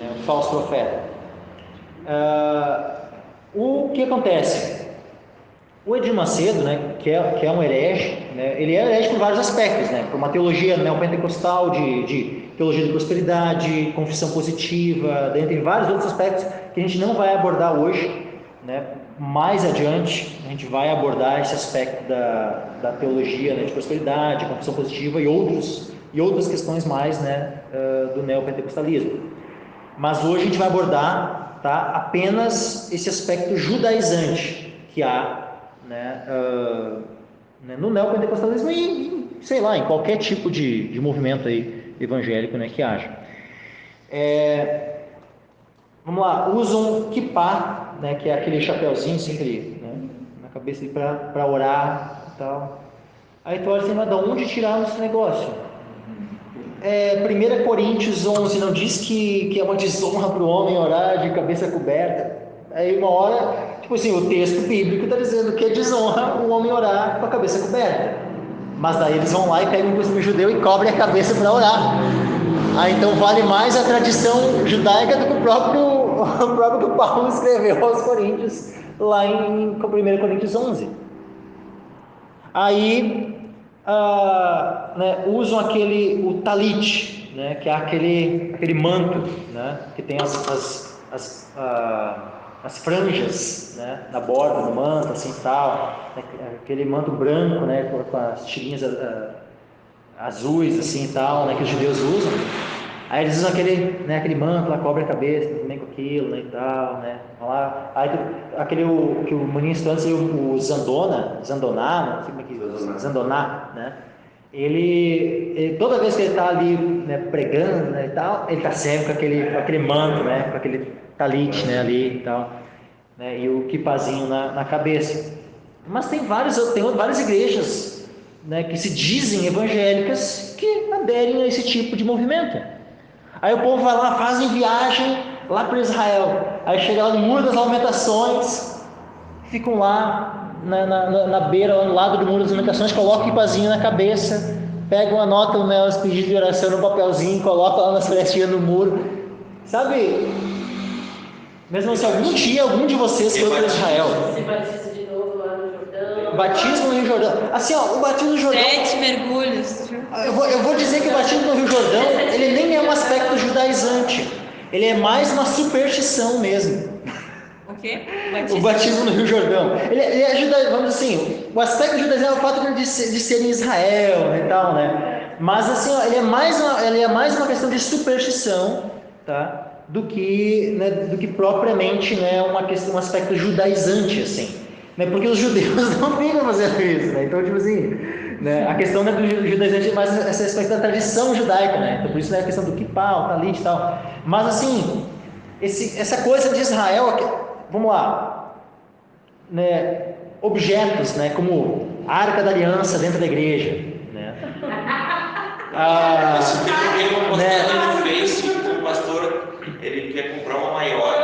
né, o falso profeta. O que acontece? O Edir Macedo, né, que é um herege, né, ele é herege por vários aspectos, né, por uma teologia neopentecostal de teologia de prosperidade, confissão positiva, dentre vários outros aspectos que a gente não vai abordar hoje, né. Mais adiante a gente vai abordar esse aspecto da teologia, né, de prosperidade, confissão positiva e outras questões mais, né, do neopentecostalismo. Mas hoje a gente vai abordar, tá, apenas esse aspecto judaizante que há, né, no neopentecostalismo e, sei lá, em qualquer tipo de movimento aí evangélico, né, que haja. Vamos lá, usam kippah, né, que é aquele chapeuzinho assim, aquele, né, cabeça para orar e tal. Aí tu olha assim, mas de onde tiraram esse negócio? 1 Coríntios 11 não diz que é uma desonra para o homem orar de cabeça coberta? Aí uma hora, tipo assim, o texto bíblico está dizendo que é desonra o homem orar com a cabeça coberta. Mas daí eles vão lá e pegam um costume judeu e cobrem a cabeça para orar. Então vale mais a tradição judaica do que o próprio que Paulo escreveu aos Coríntios, lá em 1 Coríntios 11. Aí usam o talit, né, que é aquele manto, né, que tem as franjas, né, na borda do manto, assim tal, aquele manto branco, né, com as tirinhas azuis, assim tal, né, que os judeus usam. Aí eles usam aquele manto lá, cobre a cabeça também com aquilo, né, e tal, né, lá. Aí o que o Maninho estudou antes, o Zandoná, não sei como é que Zandoná, né, ele toda vez que ele está ali, né, pregando, né, e tal, ele está sempre com aquele manto, né, com aquele talit, né, ali e tal, né, e o kipazinho na cabeça. Mas tem várias igrejas, né, que se dizem evangélicas que aderem a esse tipo de movimento. Aí o povo vai lá, fazem viagem lá para Israel, aí chega lá no Muro das Lamentações, ficam lá na beira, lá no lado do Muro das Lamentações, colocam o kipazinho na cabeça, pegam, anotam, né, os pedidos de oração no papelzinho, colocam lá nas frestinhas no muro, sabe? Mesmo se algum dia algum de vocês for para Israel, Se batiza de novo lá no Jordão. batismo no Rio Jordão, assim, ó, o batismo no Jordão, 7 mergulhos. eu vou dizer que o batismo no Rio Jordão, ele nem é um aspecto judaizante, ele é mais uma superstição mesmo. O quê? O batismo no Rio Jordão, ele é judaico, vamos dizer assim, o aspecto judaizante é o fato de ser em Israel, né, e tal, né? Mas assim, ó, ele é mais uma questão de superstição, tá? Do que propriamente, né, um aspecto judaizante, assim, né? Porque os judeus não ficam fazendo isso, né? Então, tipo assim, né, a questão, né, do judaizante é mais esse aspecto da tradição judaica, né? Então, por isso, né, a questão do kippah, o talit e tal. Mas assim, essa coisa de Israel, vamos lá, né, objetos, né, como a Arca da Aliança dentro da igreja, né? Esse tem uma postagem no Face que o pastor, ele quer comprar uma maior,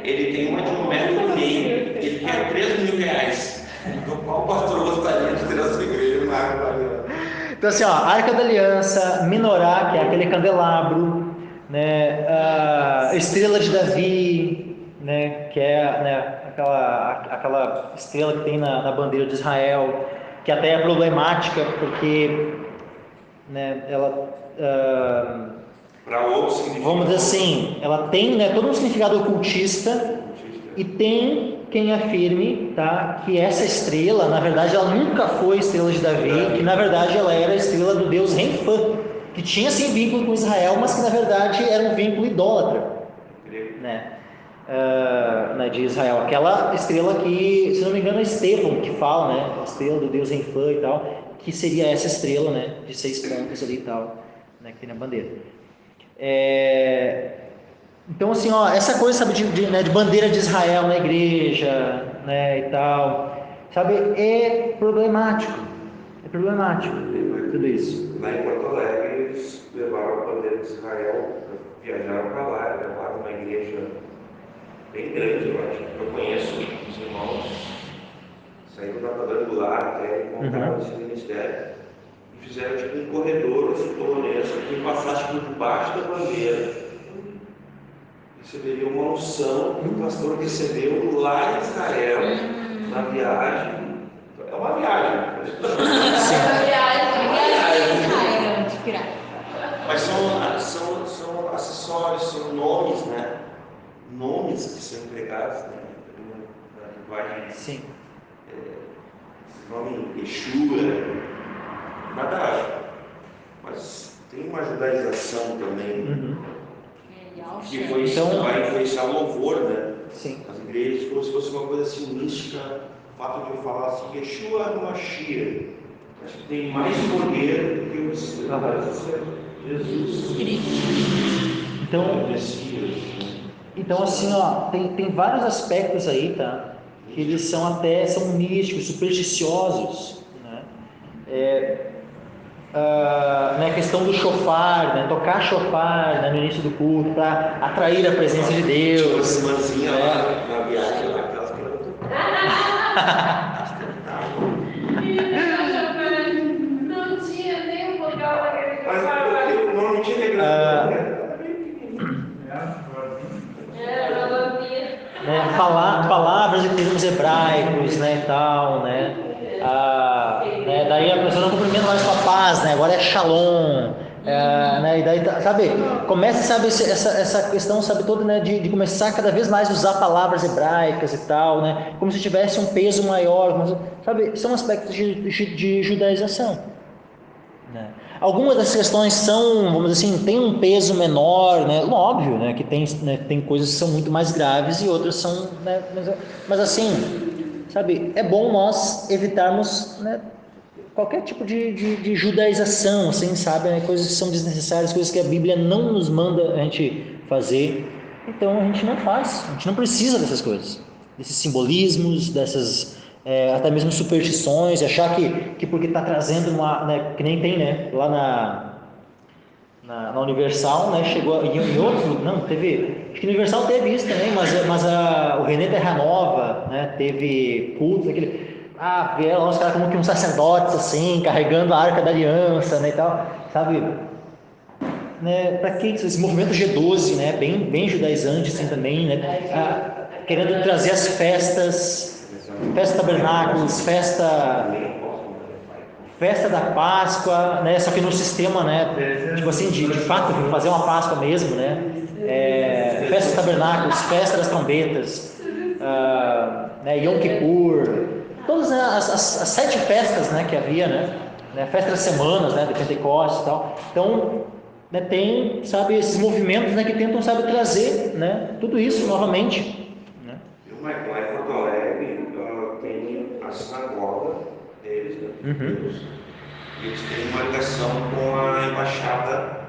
ele tem uma de 1,5 metro, ele quer R$3.000. Então qual pastor gostaria de ter a sua igreja uma Arca da Aliança? Então assim, ó, a Arca da Aliança, Menorá, que é aquele candelabro, né, a Estrela de Davi, né, que é, né, aquela estrela que tem na bandeira de Israel, que até é problemática porque, né, ela, Para outros significa, vamos dizer assim, ela tem, né, todo um significado ocultista, e tem quem afirme, tá, que essa estrela, na verdade, ela nunca foi estrela de Davi, que na verdade ela era a estrela do deus Renfã, que tinha sim vínculo com Israel, mas que na verdade era um vínculo idólatra, né, de Israel. Aquela estrela que, se não me engano, é Estevão que fala, né, a estrela do deus Renfã e tal, que seria essa estrela, né, de 6 pontas ali e tal, né, que tem na bandeira. Então, assim, ó, essa coisa, sabe, de bandeira de Israel na igreja, né, e tal, sabe, é problemático tudo isso. Lá em Porto Alegre, eles levaram a bandeira de Israel, viajaram para lá, levaram uma igreja bem grande, eu acho, que eu conheço os irmãos, saíram da quadrangular até encontraram esse ministério e fizeram tipo um corredor polonesco que passasse por debaixo da bandeira. Receberia uma unção que o pastor recebeu lá em Israel, na viagem. É uma viagem. Mas são acessórios, são nomes, né? Nomes que são empregados, né? Na linguagem. Sim. Nome Yeshua, nada. Mas tem uma judaização também. Que foi Então, vai influenciar o louvor, né? Sim. As igrejas, como se fosse uma coisa assim mística, o fato de eu falar assim, Yeshua no Mashiach, acho que tem mais poder do que o Jesus. Então assim, ó, tem vários aspectos aí, tá? que eles são místicos, supersticiosos, né? Né, a questão do shofar, né, tocar shofar, né, no início do culto para atrair a presença de Deus. Tinha uma irmãzinha lá na viagem lá, aquelas que Não tinha nem um vogal naquele mas shofar. eu não tinha regrado, né? Né, palavras e termos hebraicos, né, e tal, né? Né, daí a pessoa não cumprimenta mais com a paz, né? Agora é shalom, né? E daí, sabe, começa, sabe, essa questão, sabe, toda, né, de começar cada vez mais a usar palavras hebraicas e tal, né? Como se tivesse um peso maior, sabe? São aspectos de judaização, né? Algumas das questões são, vamos dizer assim, tem um peso menor, né? Óbvio, né, que tem coisas que são muito mais graves e outras são, né, mas assim, sabe, é bom nós evitarmos, né, qualquer tipo de judaização, assim, sabe, né, coisas que são desnecessárias, coisas que a Bíblia não nos manda a gente fazer, então a gente não faz, a gente não precisa dessas coisas, desses simbolismos, dessas até mesmo superstições, achar que porque está trazendo uma, né, que nem tem, né, lá na Universal, né, chegou em outros, não, teve, acho que Universal teve isso também, mas o René Terra Nova, né, teve cultos, vieram os caras como que uns sacerdotes, assim, carregando a Arca da Aliança, né, e tal, sabe, né, para que esse movimento G12, né, bem judaizante, assim, também, né, querendo trazer as festas, festa tabernáculos, festa da Páscoa, né? Só que no sistema, né? Tipo assim, de fato, fazer uma Páscoa mesmo, né? Festa tabernáculos, festa das trombetas, né? Yom Kippur, todas, né, as 7 festas, né, que havia, né? Festa das semanas, né? De Pentecostes e tal. Então, né, tem, sabe, esses movimentos, né, que tentam, sabe, trazer, né? Tudo isso novamente, né? Lá em Porto Alegre tem a sinagoga deles, né? E eles têm uma ligação com a embaixada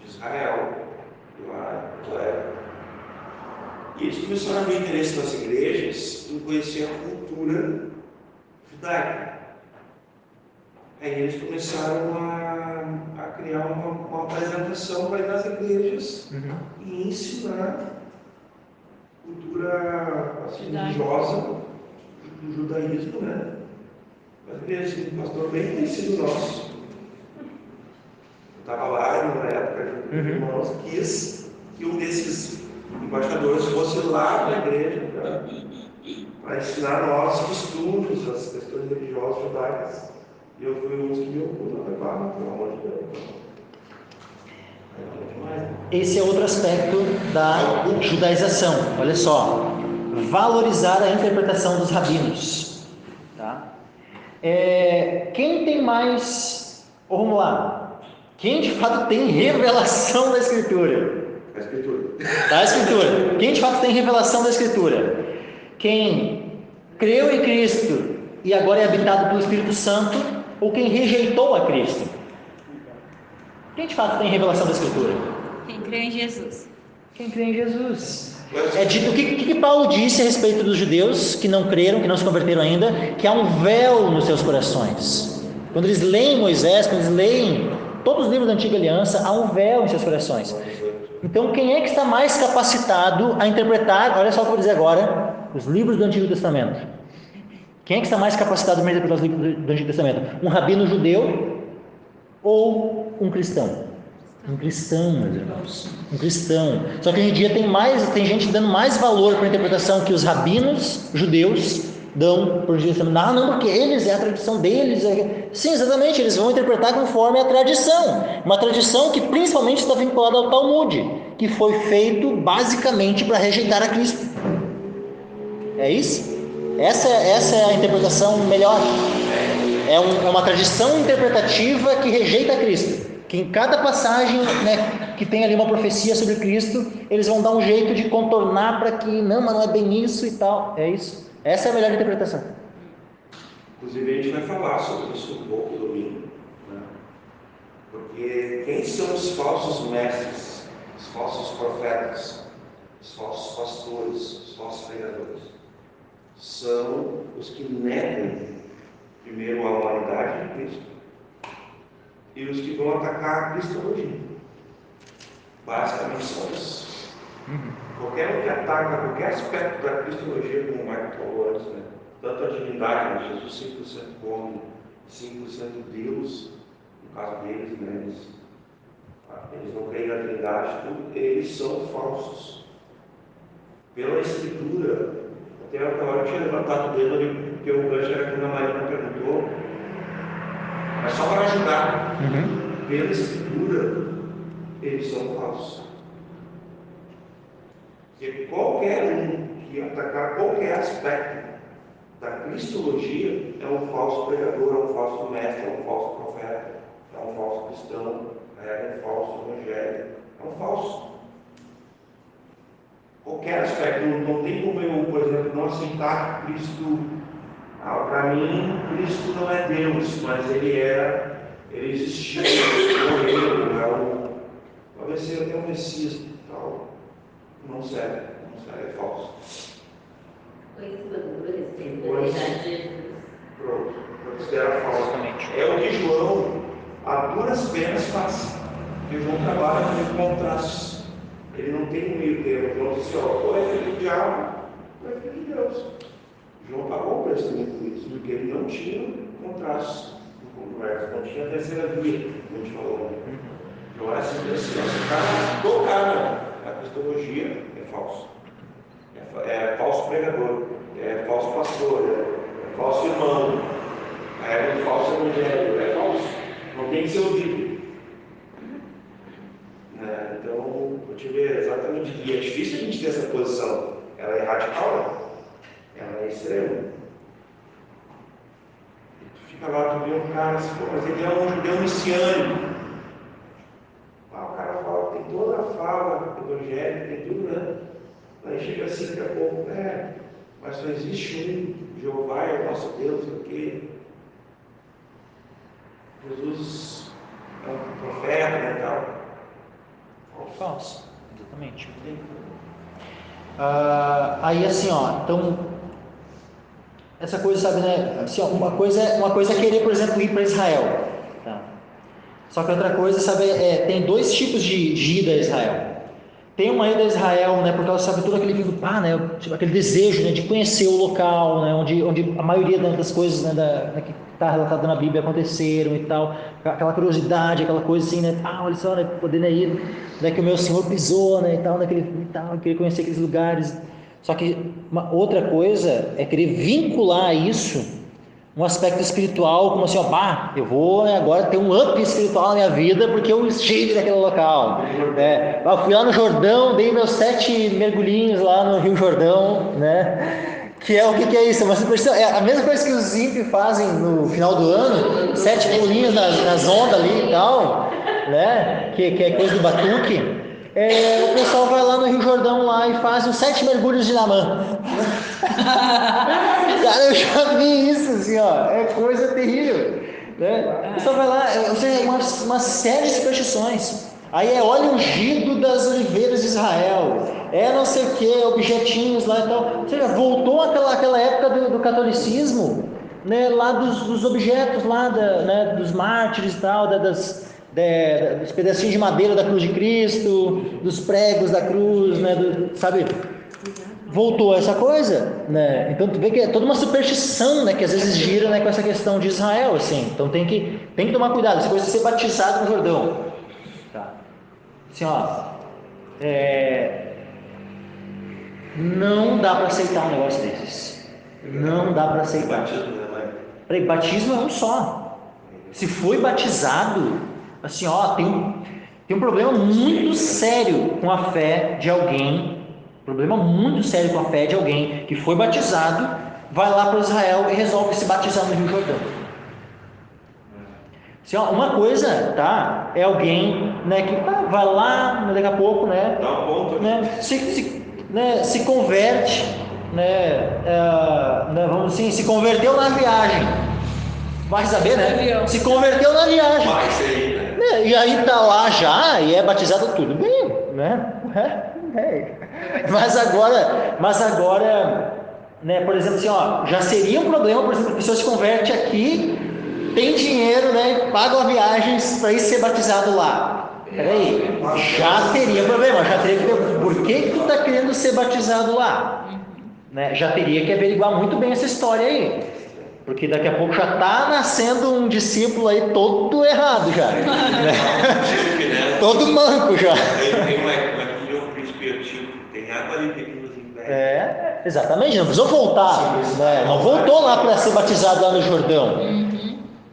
de Israel, lá em Porto Alegre. E eles começaram a ver interesse nas igrejas em conhecer a cultura judaica. Aí eles começaram a criar uma apresentação para ir nas igrejas e ensinar cultura assim, religiosa do judaísmo, né? Mas veja, um pastor bem conhecido nosso. Eu estava lá na época de irmãos, quis que um desses embaixadores fosse lá na igreja para ensinar nós costumes, as questões religiosas judaicas. E eu fui um dos que me opôs, pelo amor de Deus. Esse é outro aspecto da judaização. Olha só, valorizar a interpretação dos rabinos. Tá? Quem tem mais... vamos lá. Quem de fato tem revelação da Escritura? Da Escritura. Quem de fato tem revelação da Escritura? Quem creu em Cristo e agora é habitado pelo Espírito Santo, ou quem rejeitou a Cristo? Quem de fato tem revelação da Escritura? Quem crê em Jesus. Quem crê em Jesus. É dito, o que Paulo disse a respeito dos judeus que não creram, que não se converteram ainda, que há um véu nos seus corações. Quando eles leem Moisés, quando eles leem todos os livros da Antiga Aliança, há um véu em seus corações. Então, quem é que está mais capacitado a interpretar, olha só o que eu vou dizer agora, os livros do Antigo Testamento? Quem é que está mais capacitado a interpretar os livros do Antigo Testamento? Um rabino judeu ou um cristão? Um cristão, meus irmãos. Um cristão. Só que hoje em dia tem gente dando mais valor para a interpretação que os rabinos judeus dão por Antigo Testamento. Não, porque eles, é a tradição deles. Sim, exatamente, eles vão interpretar conforme a tradição. Uma tradição que principalmente está vinculada ao Talmud, que foi feito basicamente para rejeitar a Cristo. É isso? Essa é a interpretação melhor. É uma tradição interpretativa que rejeita a Cristo. Que em cada passagem, né, que tem ali uma profecia sobre Cristo, eles vão dar um jeito de contornar para que mas não é bem isso e tal. É isso. Essa é a melhor interpretação. Inclusive a gente vai falar sobre isso um pouco domingo, né? Porque quem são os falsos mestres, os falsos profetas, os falsos pastores, os falsos pregadores? são os que negam primeiro a humanidade de Cristo e os que vão atacar a cristologia. Basicamente são esses. Qualquer um que ataca qualquer aspecto da cristologia, como o Michael falou antes, né? Tanto a divindade, né? Jesus 5% homem, 5% Deus, no caso deles, né? Eles não creem na Trindade, tudo, eles são falsos. Pela Escritura, até aquela hora eu tinha levantado o dedo ali, porque o gancho era quando a Marina perguntou, mas só para ajudar. Pela Escritura, eles são falsos. Porque qualquer um que atacar qualquer aspecto da cristologia é um falso pregador, é um falso mestre, é um falso profeta, é um falso cristão, é um falso evangelho, é um falso. Qualquer aspecto, não tem como eu, por exemplo, não aceitar que Cristo, para mim, Cristo não é Deus, mas ele existiu, morreu, talvez seja até um Messias, tal. Não serve, é falso. Pronto, considera falso. É o que João, a duras penas, faz. Porque João trabalha com contrastes. Ele não tem um meio termo. João diz assim, ou é filho do diabo, ou é filho de Deus. João pagou o preço também por isso, porque ele não tinha contrastes no conversa, não tinha terceira via, como a gente falou. João era sempre assim, o cara tocar a cristologia é falso. É falso pregador, é falso pastor, é falso irmão, é um falso evangelho, é falso. Não tem que ser ouvido. Então, eu tive exatamente. E é difícil a gente ter essa posição. Ela é radical, ela é extrema. E tu fica lá, tu vê um cara assim, mas ele é um judeu messiânico. O cara fala, tem toda a fala do evangelho, tem tudo, né? Aí chega assim daqui a pouco, mas só existe um, Jeová é o nosso Deus, porque Jesus é um profeta, né, tal. Falso, exatamente. Aí assim, então essa coisa, sabe, né? Assim, uma coisa é querer, por exemplo, ir para Israel, tá? Só que outra coisa, sabe, tem dois tipos de ida a Israel. Tem uma ida a Israel, né, porque ela sabe todo aquele né, aquele desejo, né, de conhecer o local, né, onde a maioria das coisas, né, que está relatado na Bíblia aconteceram e tal, aquela curiosidade, aquela coisa assim, né, olha só, né, podendo ir, né, que o meu Senhor pisou, né, e tal, querer conhecer aqueles lugares. Só que uma outra coisa é querer vincular isso um aspecto espiritual, como assim, eu vou, né, agora ter um up espiritual na minha vida porque eu estive naquele local. Eu fui lá no Jordão, dei meus 7 mergulhinhos lá no Rio Jordão, né? Que é o que é isso? É a mesma coisa que os ímpios fazem no final do ano, 7 pulinhos nas ondas ali e tal, né? Que é coisa do batuque. O pessoal vai lá no Rio Jordão lá e faz os 7 mergulhos de Naamã. Cara, eu já vi isso, assim, é coisa terrível, né? O pessoal vai lá, uma série de superstições. Aí óleo ungido das oliveiras de Israel, não sei o que, objetinhos lá e tal. Ou seja, voltou aquela época do catolicismo, né? Lá dos objetos lá, né? Dos mártires e tal, dos pedacinhos de madeira da cruz de Cristo, dos pregos da cruz, né? Sabe? Voltou essa coisa, né? Então tu vê que é toda uma superstição, né? Que às vezes gira, né? Com essa questão de Israel, assim. Então tem que tomar cuidado. Essa coisa de ser batizado no Jordão, tá? Assim, não dá para aceitar um negócio desses. Não dá para aceitar. Batismo é um só. Se foi batizado, assim, tem um problema muito sério com a fé de alguém. Problema muito sério com a fé de alguém que foi batizado, vai lá para Israel e resolve se batizar no Rio Jordão. Assim, uma coisa, tá? É alguém, né, que vai lá, daqui a pouco, né? Dá um ponto, né? Se converte, né? Vamos assim, se converteu na viagem. Vai saber, né? Se converteu na viagem. E aí tá lá já e é batizado tudo bem, né? Mas agora né? Por exemplo, assim, ó, já seria um problema, por exemplo, a pessoa se converte aqui, tem dinheiro, né? Paga a viagens para ir ser batizado lá. Peraí, já teria problema, já teria que ter, por que tu está querendo ser batizado lá? Né? Já teria que averiguar muito bem essa história aí, porque daqui a pouco já está nascendo um discípulo aí todo errado já, né? Todo manco já. Tem uma filha, um príncipe antigo, tem água ali que nos impede. Exatamente, não precisou voltar, né? Não voltou lá para ser batizado lá no Jordão.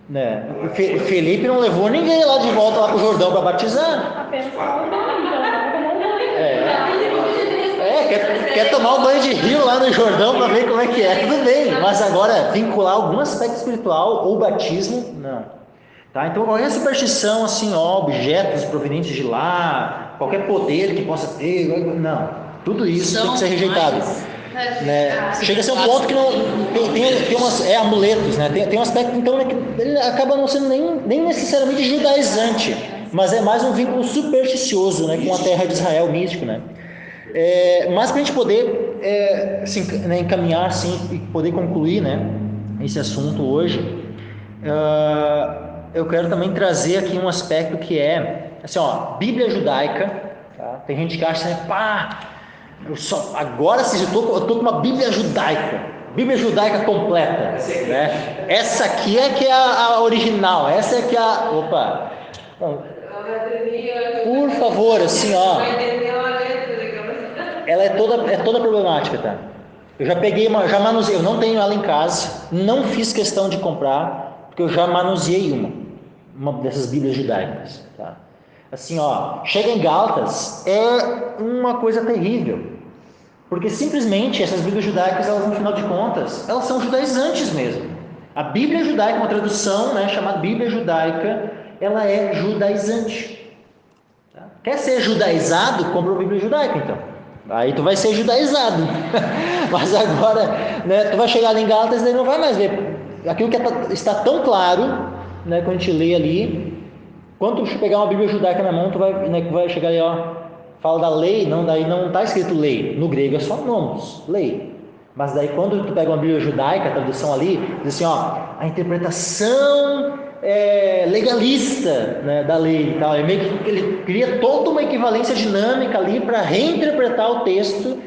Né? Felipe não levou ninguém lá de volta lá para o Jordão para batizar. Apenas tomar um banho, Quer tomar um banho de rio lá no Jordão para ver como é que é, tudo bem, mas agora vincular algum aspecto espiritual ou batismo, não. Tá? Então qualquer superstição assim, ó, objetos provenientes de lá, qualquer poder que possa ter, não, tudo isso tem que ser rejeitado. Né? Chega a ser um ponto que não tem umas amuletos, né? Tem um aspecto então, né, que ele acaba não sendo nem necessariamente judaizante, mas é mais um vínculo supersticioso, né, com a terra de Israel, místico, né? Mas para a gente poder né, encaminhar assim, e poder concluir, né, esse assunto hoje, eu quero também trazer aqui um aspecto que é assim, ó, Bíblia judaica, tá? Tem gente que acha assim, pá, agora sim, eu tô com uma Bíblia judaica completa, né? Essa aqui é que é a original, essa é que é a... Opa! Por favor, assim, ó, ela é toda problemática, tá? Eu já peguei já manuseei, eu não tenho ela em casa, não fiz questão de comprar, porque eu já manuseei uma dessas Bíblias judaicas, tá? Assim, ó, chega em Gálatas, é uma coisa terrível, porque simplesmente essas Bíblias judaicas, elas no final de contas, elas são judaizantes mesmo. A Bíblia judaica, uma tradução, né, chamada Bíblia judaica, ela é judaizante. Tá? Quer ser judaizado? Compra a Bíblia judaica, então. Aí tu vai ser judaizado. Mas agora, né, tu vai chegar ali em Gálatas e não vai mais ver aquilo que está tão claro, né, quando a gente lê ali. Quando tu pegar uma Bíblia judaica na mão, tu vai chegar ali, ó, fala da lei, daí não está escrito lei, no grego é só nomos, lei. Mas daí quando tu pega uma Bíblia judaica, a tradução ali, diz assim, ó, a interpretação legalista, né, da lei e tal, é meio que ele cria toda uma equivalência dinâmica ali para reinterpretar o texto,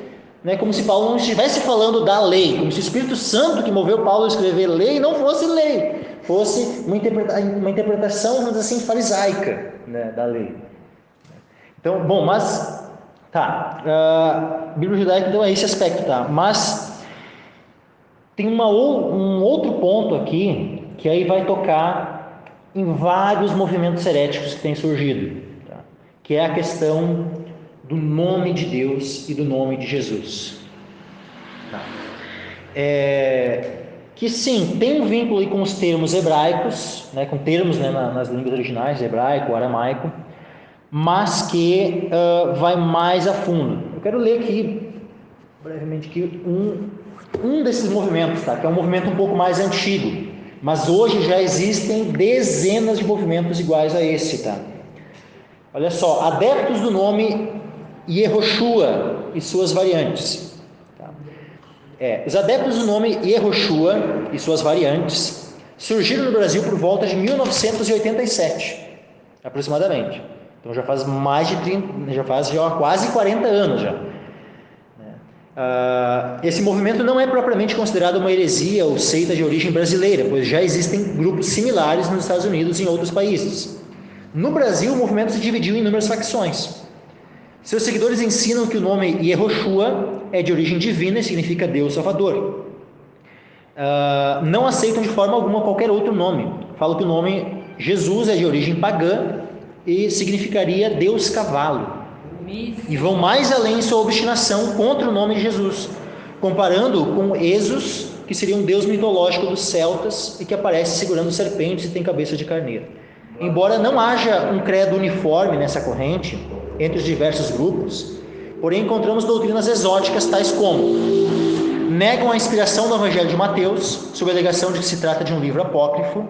né, como se Paulo não estivesse falando da lei, como se o Espírito Santo que moveu Paulo a escrever lei não fosse lei, fosse uma interpretação, vamos dizer assim, farisaica, né, da lei. Então, bom, mas tá, Bíblia judaica então é esse aspecto, tá? Mas tem um outro ponto aqui que aí vai tocar em vários movimentos heréticos que têm surgido, tá? Que é a questão do nome de Deus e do nome de Jesus. Tá? Que sim, tem um vínculo aí com os termos hebraicos, né, com termos, né, nas línguas originais, hebraico, aramaico, mas que vai mais a fundo. Eu quero ler aqui, brevemente, aqui, um desses movimentos, tá? Que é um movimento um pouco mais antigo, mas hoje já existem dezenas de movimentos iguais a esse, tá? Olha só, adeptos do nome Yehoshua e suas variantes. Tá? Os adeptos do nome Yehoshua e suas variantes surgiram no Brasil por volta de 1987, aproximadamente. Então já faz já quase 40 anos já. Esse movimento não é propriamente considerado uma heresia ou seita de origem brasileira, pois já existem grupos similares nos Estados Unidos e em outros países. No Brasil, o movimento se dividiu em inúmeras facções. Seus seguidores ensinam que o nome Yehoshua é de origem divina e significa Deus Salvador. Não aceitam de forma alguma qualquer outro nome. Falam que o nome Jesus é de origem pagã e significaria Deus Cavalo. E vão mais além em sua obstinação contra o nome de Jesus, comparando com Esos, que seria um deus mitológico dos celtas e que aparece segurando serpentes e tem cabeça de carneiro. Embora não haja um credo uniforme nessa corrente, entre os diversos grupos, porém encontramos doutrinas exóticas tais como: negam a inspiração do Evangelho de Mateus, sob a alegação de que se trata de um livro apócrifo.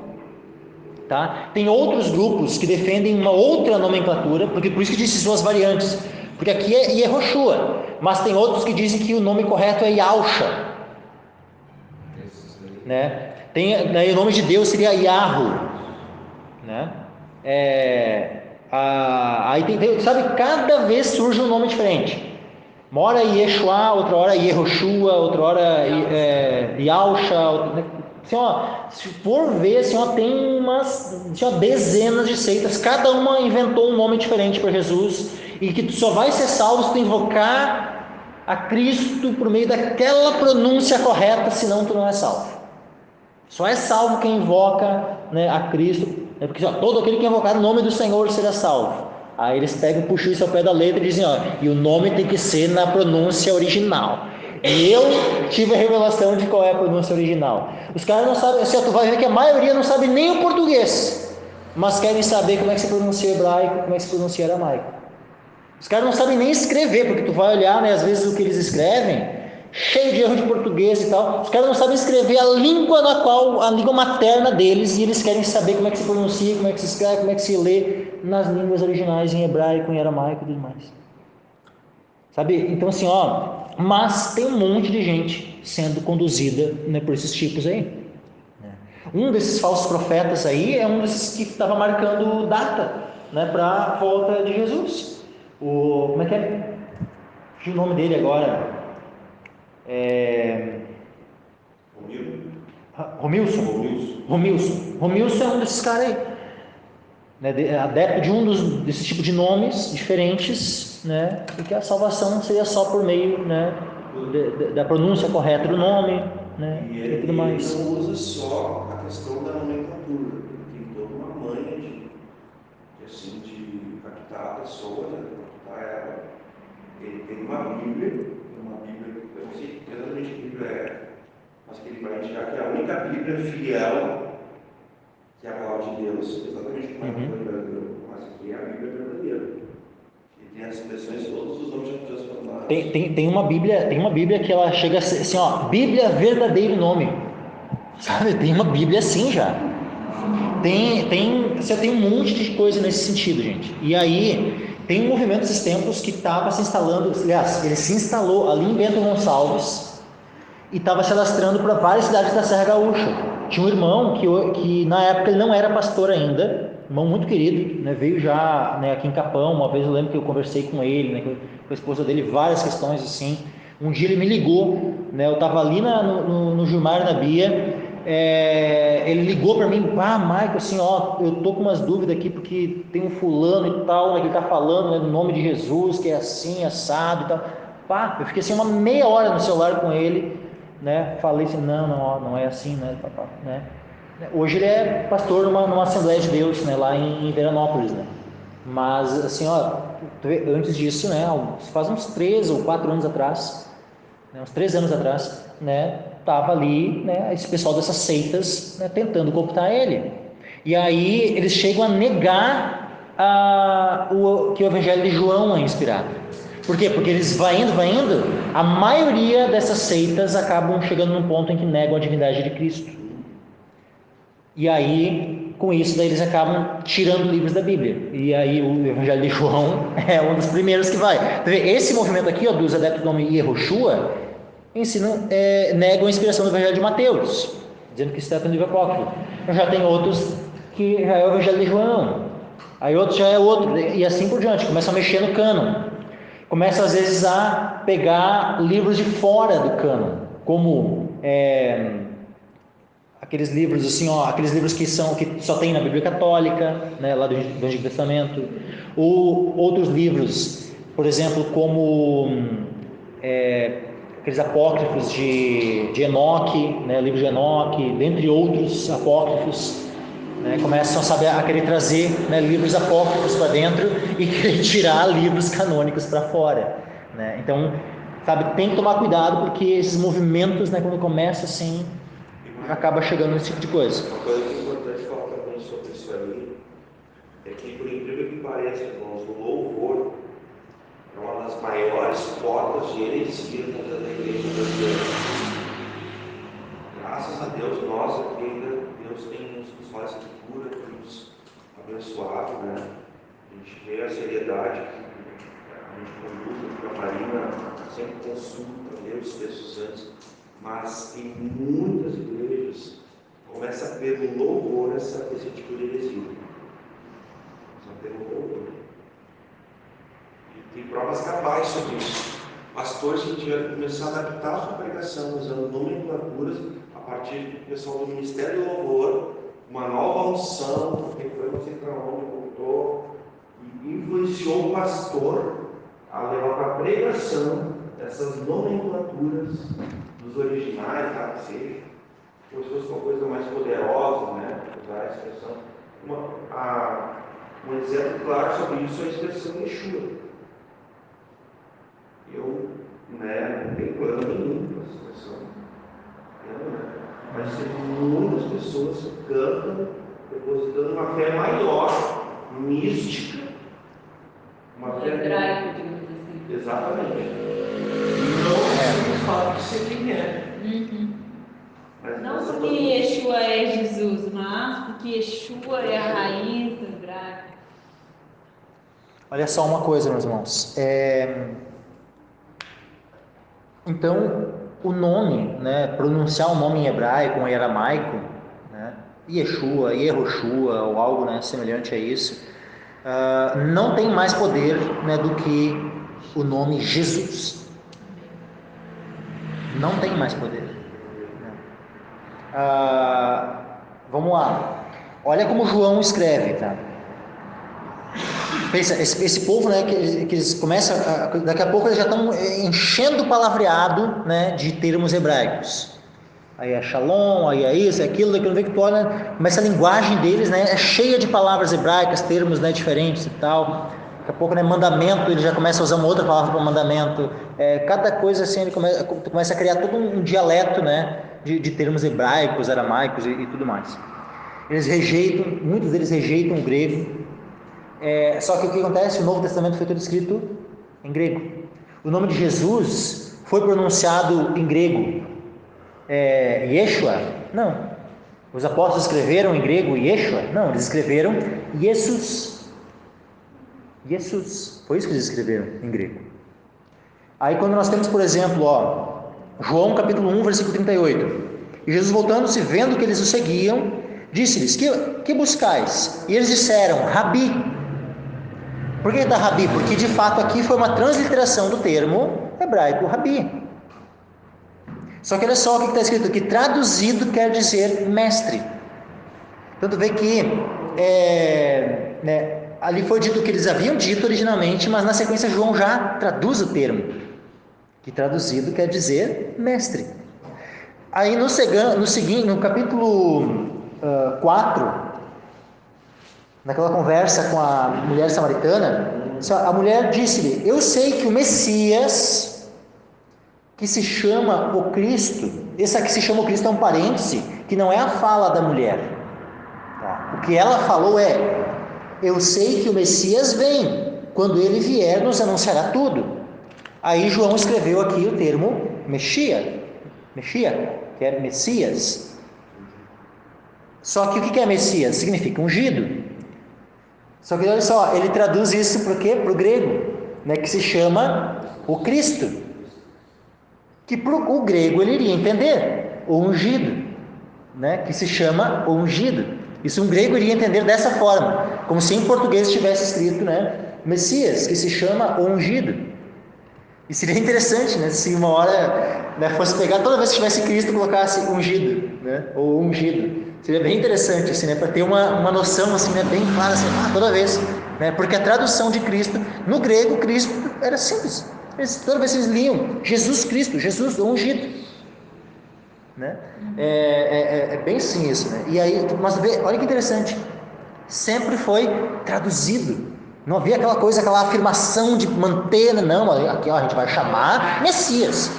Tá? Tem outros grupos que defendem uma outra nomenclatura, por isso que disse suas variantes, porque aqui é Yehoshua, mas tem outros que dizem que o nome correto é Yahusha, né? Daí o nome de Deus seria Yahweh, né? Aí sabe, cada vez surge um nome diferente. Uma hora Yeshua, outra hora Yehoshua, outra hora Yahusha. Assim, se for ver, assim, tem dezenas de seitas, cada uma inventou um nome diferente para Jesus, e que tu só vai ser salvo se tu invocar a Cristo por meio daquela pronúncia correta, senão tu não é salvo. Só é salvo quem invoca, né, a Cristo, porque todo aquele que invocar o nome do Senhor será salvo. Aí eles pegam, puxam isso ao pé da letra e dizem, e o nome tem que ser na pronúncia original. E eu tive a revelação de qual é a pronúncia original. Os caras não sabem, assim, tu vai ver que a maioria não sabe nem o português, mas querem saber como é que se pronuncia hebraico, como é que se pronuncia aramaico. Os caras não sabem nem escrever, porque tu vai olhar, né, às vezes o que eles escrevem, cheio de erro de português e tal. Os caras não sabem escrever a língua a língua materna deles, e eles querem saber como é que se pronuncia, como é que se escreve, como é que se lê nas línguas originais, em hebraico, em aramaico e tudo mais. Sabe? Então assim, mas tem um monte de gente sendo conduzida, né, por esses tipos aí. Um desses falsos profetas aí é um desses que estava marcando data, né, para a volta de Jesus. Como é que é? O nome dele agora? Romilson é um desses caras aí, né, adepto de desse tipo de nomes diferentes, né, e que a salvação seria só por meio, né, da pronúncia correta do nome, né, e tudo mais. Ele não usa só a questão da nomenclatura, ele tem toda uma manha de captar a pessoa, né, captar ela. Ele tem uma Bíblia, eu não sei exatamente que Bíblia é, mas que ele vai indicar que é a única Bíblia fiel, que é a palavra de Deus, exatamente como é a Bíblia verdadeira, mas que é a Bíblia verdadeira. E tem as expressões, todos os nomes de Deus falados. Tem uma Bíblia que ela chega assim, Bíblia verdadeiro nome. Sabe, tem uma Bíblia assim já. Você tem um monte de coisa nesse sentido, gente. E aí, tem um movimento esses tempos que estava se instalando, aliás, ele se instalou ali em Bento Gonçalves e estava se alastrando para várias cidades da Serra Gaúcha. Tinha um irmão que na época ele não era pastor ainda, irmão muito querido, né, veio já, né, aqui em Capão. Uma vez eu lembro que eu conversei com ele, né, com a esposa dele, várias questões assim. Um dia ele me ligou, né, eu estava ali no Gilmar, na Bia. Ele ligou para mim, Maico, assim, eu tô com umas dúvidas aqui, porque tem um fulano e tal, né, que está falando, né, no nome de Jesus, que é assim, assado e tal. Eu fiquei assim uma meia hora no celular com ele, né, falei assim, não é assim, né, né. Hoje ele é pastor numa Assembleia de Deus, né, lá em Veranópolis, né. Mas assim, antes disso, né, faz uns 3 ou 4 anos atrás, né, uns 3 anos atrás, né, estava ali, né, esse pessoal dessas seitas, né, tentando cooptar ele. E aí eles chegam a negar que o Evangelho de João é inspirado. Por quê? Porque eles vai indo, a maioria dessas seitas acabam chegando num ponto em que negam a divindade de Cristo. E aí, com isso, daí eles acabam tirando livros da Bíblia. E aí o Evangelho de João é um dos primeiros que vai. Esse movimento aqui, dos adeptos do nome Yehoshua, negam a inspiração do Evangelho de Mateus, dizendo que isso está no livro apócrifo. Já tem outros que já é o Evangelho de João, aí outros já é outro, e assim por diante. Começa a mexer no cânon, começa às vezes a pegar livros de fora do cânon, como aqueles livros assim, aqueles livros que só tem na Bíblia Católica, né, lá do Antigo Testamento, ou outros livros, por exemplo, como aqueles apócrifos de Enoque, né, livro de Enoque, dentre outros apócrifos, né, começam a querer trazer, né, livros apócrifos para dentro e querer tirar livros canônicos para fora, né? Então, sabe, tem que tomar cuidado, porque esses movimentos, né, quando começa assim, acaba chegando nesse tipo de coisa. Uma coisa que é importante falar também sobre isso aí é que, por incrível que pareça, irmãos, o louvor é uma das maiores portas de heresia dentro da igreja brasileira. Graças a Deus, nós aqui ainda, Deus tem nos faz cura, tem nos abençoado, né? A gente vê a seriedade que a gente conduz, que a Marina sempre consulta, lê os textos antes Mas em muitas igrejas começa a ter um louvor esse tipo de heresia. Começa a ter um louvor. E tem provas cabais sobre isso. Pastores que tiveram que começar a adaptar a sua pregação usando nomenclaturas a partir do pessoal do Ministério do Louvor, uma nova unção, porque foi não sei para onde voltou, e influenciou o pastor a levar para a pregação essas nomenclaturas dos originais, tá? Que seja, como se fosse uma coisa mais poderosa, né? Usar a expressão. Um exemplo claro sobre isso é a expressão Yeshua. Eu, não tenho problema nenhum com essa expressão. Mas tem muitas pessoas que cantam depositando uma fé maior, mística, uma fé hebraico, digamos assim. Exatamente. Não se fala que você quem é. Não porque Yeshua é Jesus, mas porque Yeshua é a raiz do hebraico. Olha só uma coisa, meus irmãos. Então, o nome, né, pronunciar o nome em hebraico ou em aramaico, né, Yeshua, Yehoshua ou algo, né, semelhante a isso, não tem mais poder, né, do que o nome Jesus. Não tem mais poder. Vamos lá. Olha como João escreve, tá? Pensa, esse povo, né, que eles começam, daqui a pouco eles já estão enchendo o palavreado, né, de termos hebraicos. Aí é shalom, aí é isso, é aquilo, daquilo, vê que tu olha, mas essa linguagem deles, né, é cheia de palavras hebraicas, termos, né, diferentes e tal. Daqui a pouco, né, mandamento, ele já começa a usar uma outra palavra para mandamento. Cada coisa assim, tu começa a criar todo um dialeto, né, de termos hebraicos, aramaicos e tudo mais. Muitos deles rejeitam o grego. Só que o que acontece? O Novo Testamento foi todo escrito em grego. O nome de Jesus foi pronunciado em grego. Yeshua? Não. Os apóstolos escreveram em grego Yeshua? Não, eles escreveram Jesus. Jesus. Foi isso que eles escreveram em grego. Aí quando nós temos, por exemplo, João capítulo 1, versículo 38. E Jesus voltando-se, vendo que eles o seguiam, disse-lhes: que buscais? E eles disseram: Rabi. Por que da Rabi? Porque de fato aqui foi uma transliteração do termo hebraico Rabi. Só que olha só o que está escrito aqui: traduzido quer dizer mestre. Então tu vê que ali foi dito o que eles haviam dito originalmente, mas na sequência João já traduz o termo, que traduzido quer dizer mestre. Aí no capítulo 4, naquela conversa com a mulher samaritana, a mulher disse-lhe: eu sei que o Messias, que se chama o Cristo, esse que se chama o Cristo é um parêntese, que não é a fala da mulher. O que ela falou eu sei que o Messias vem, quando ele vier nos anunciará tudo. Aí João escreveu aqui o termo Messias, que é Messias. Só que o que é Messias? Significa ungido. Só que olha só, ele traduz isso para o quê? Para o grego, né, que se chama o Cristo. Que para o grego ele iria entender o ungido, né, que se chama o ungido. Isso um grego iria entender dessa forma, como se em português estivesse escrito, né, Messias, que se chama o ungido. E seria interessante, né, se uma hora, né, fosse pegar, toda vez que tivesse Cristo, colocasse ungido, né, ou ungido. Seria bem interessante, assim, né, para ter uma noção, assim, né, bem clara, assim, toda vez, né, porque a tradução de Cristo, no grego, Cristo era simples. Toda vez que eles liam Jesus Cristo, Jesus ungido, né, é bem sim isso, né, e aí, mas olha que interessante, sempre foi traduzido. Não havia aquela coisa, aquela afirmação de manter, não, aqui a gente vai chamar Messias.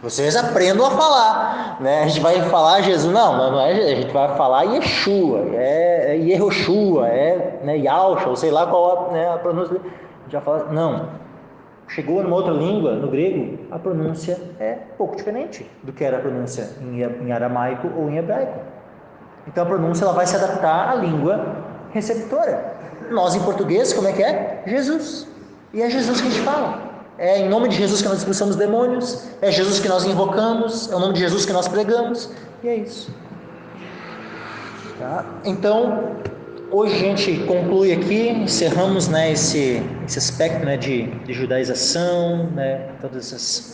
Vocês aprendam a falar, né? A gente vai falar Jesus, não é, a gente vai falar Yeshua, Yehoshua, né, Yahshua, ou sei lá qual a pronúncia. A gente vai falar, não. Chegou numa outra língua, no grego, a pronúncia é um pouco diferente do que era a pronúncia em aramaico ou em hebraico. Então a pronúncia ela vai se adaptar à língua receptora. Nós em português, como é que é? Jesus. E é Jesus que a gente fala. É em nome de Jesus que nós expulsamos demônios, é Jesus que nós invocamos, é o nome de Jesus que nós pregamos, e é isso. Tá? Então, hoje a gente conclui aqui, encerramos, né, esse aspecto, né, de judaização, né, todas essas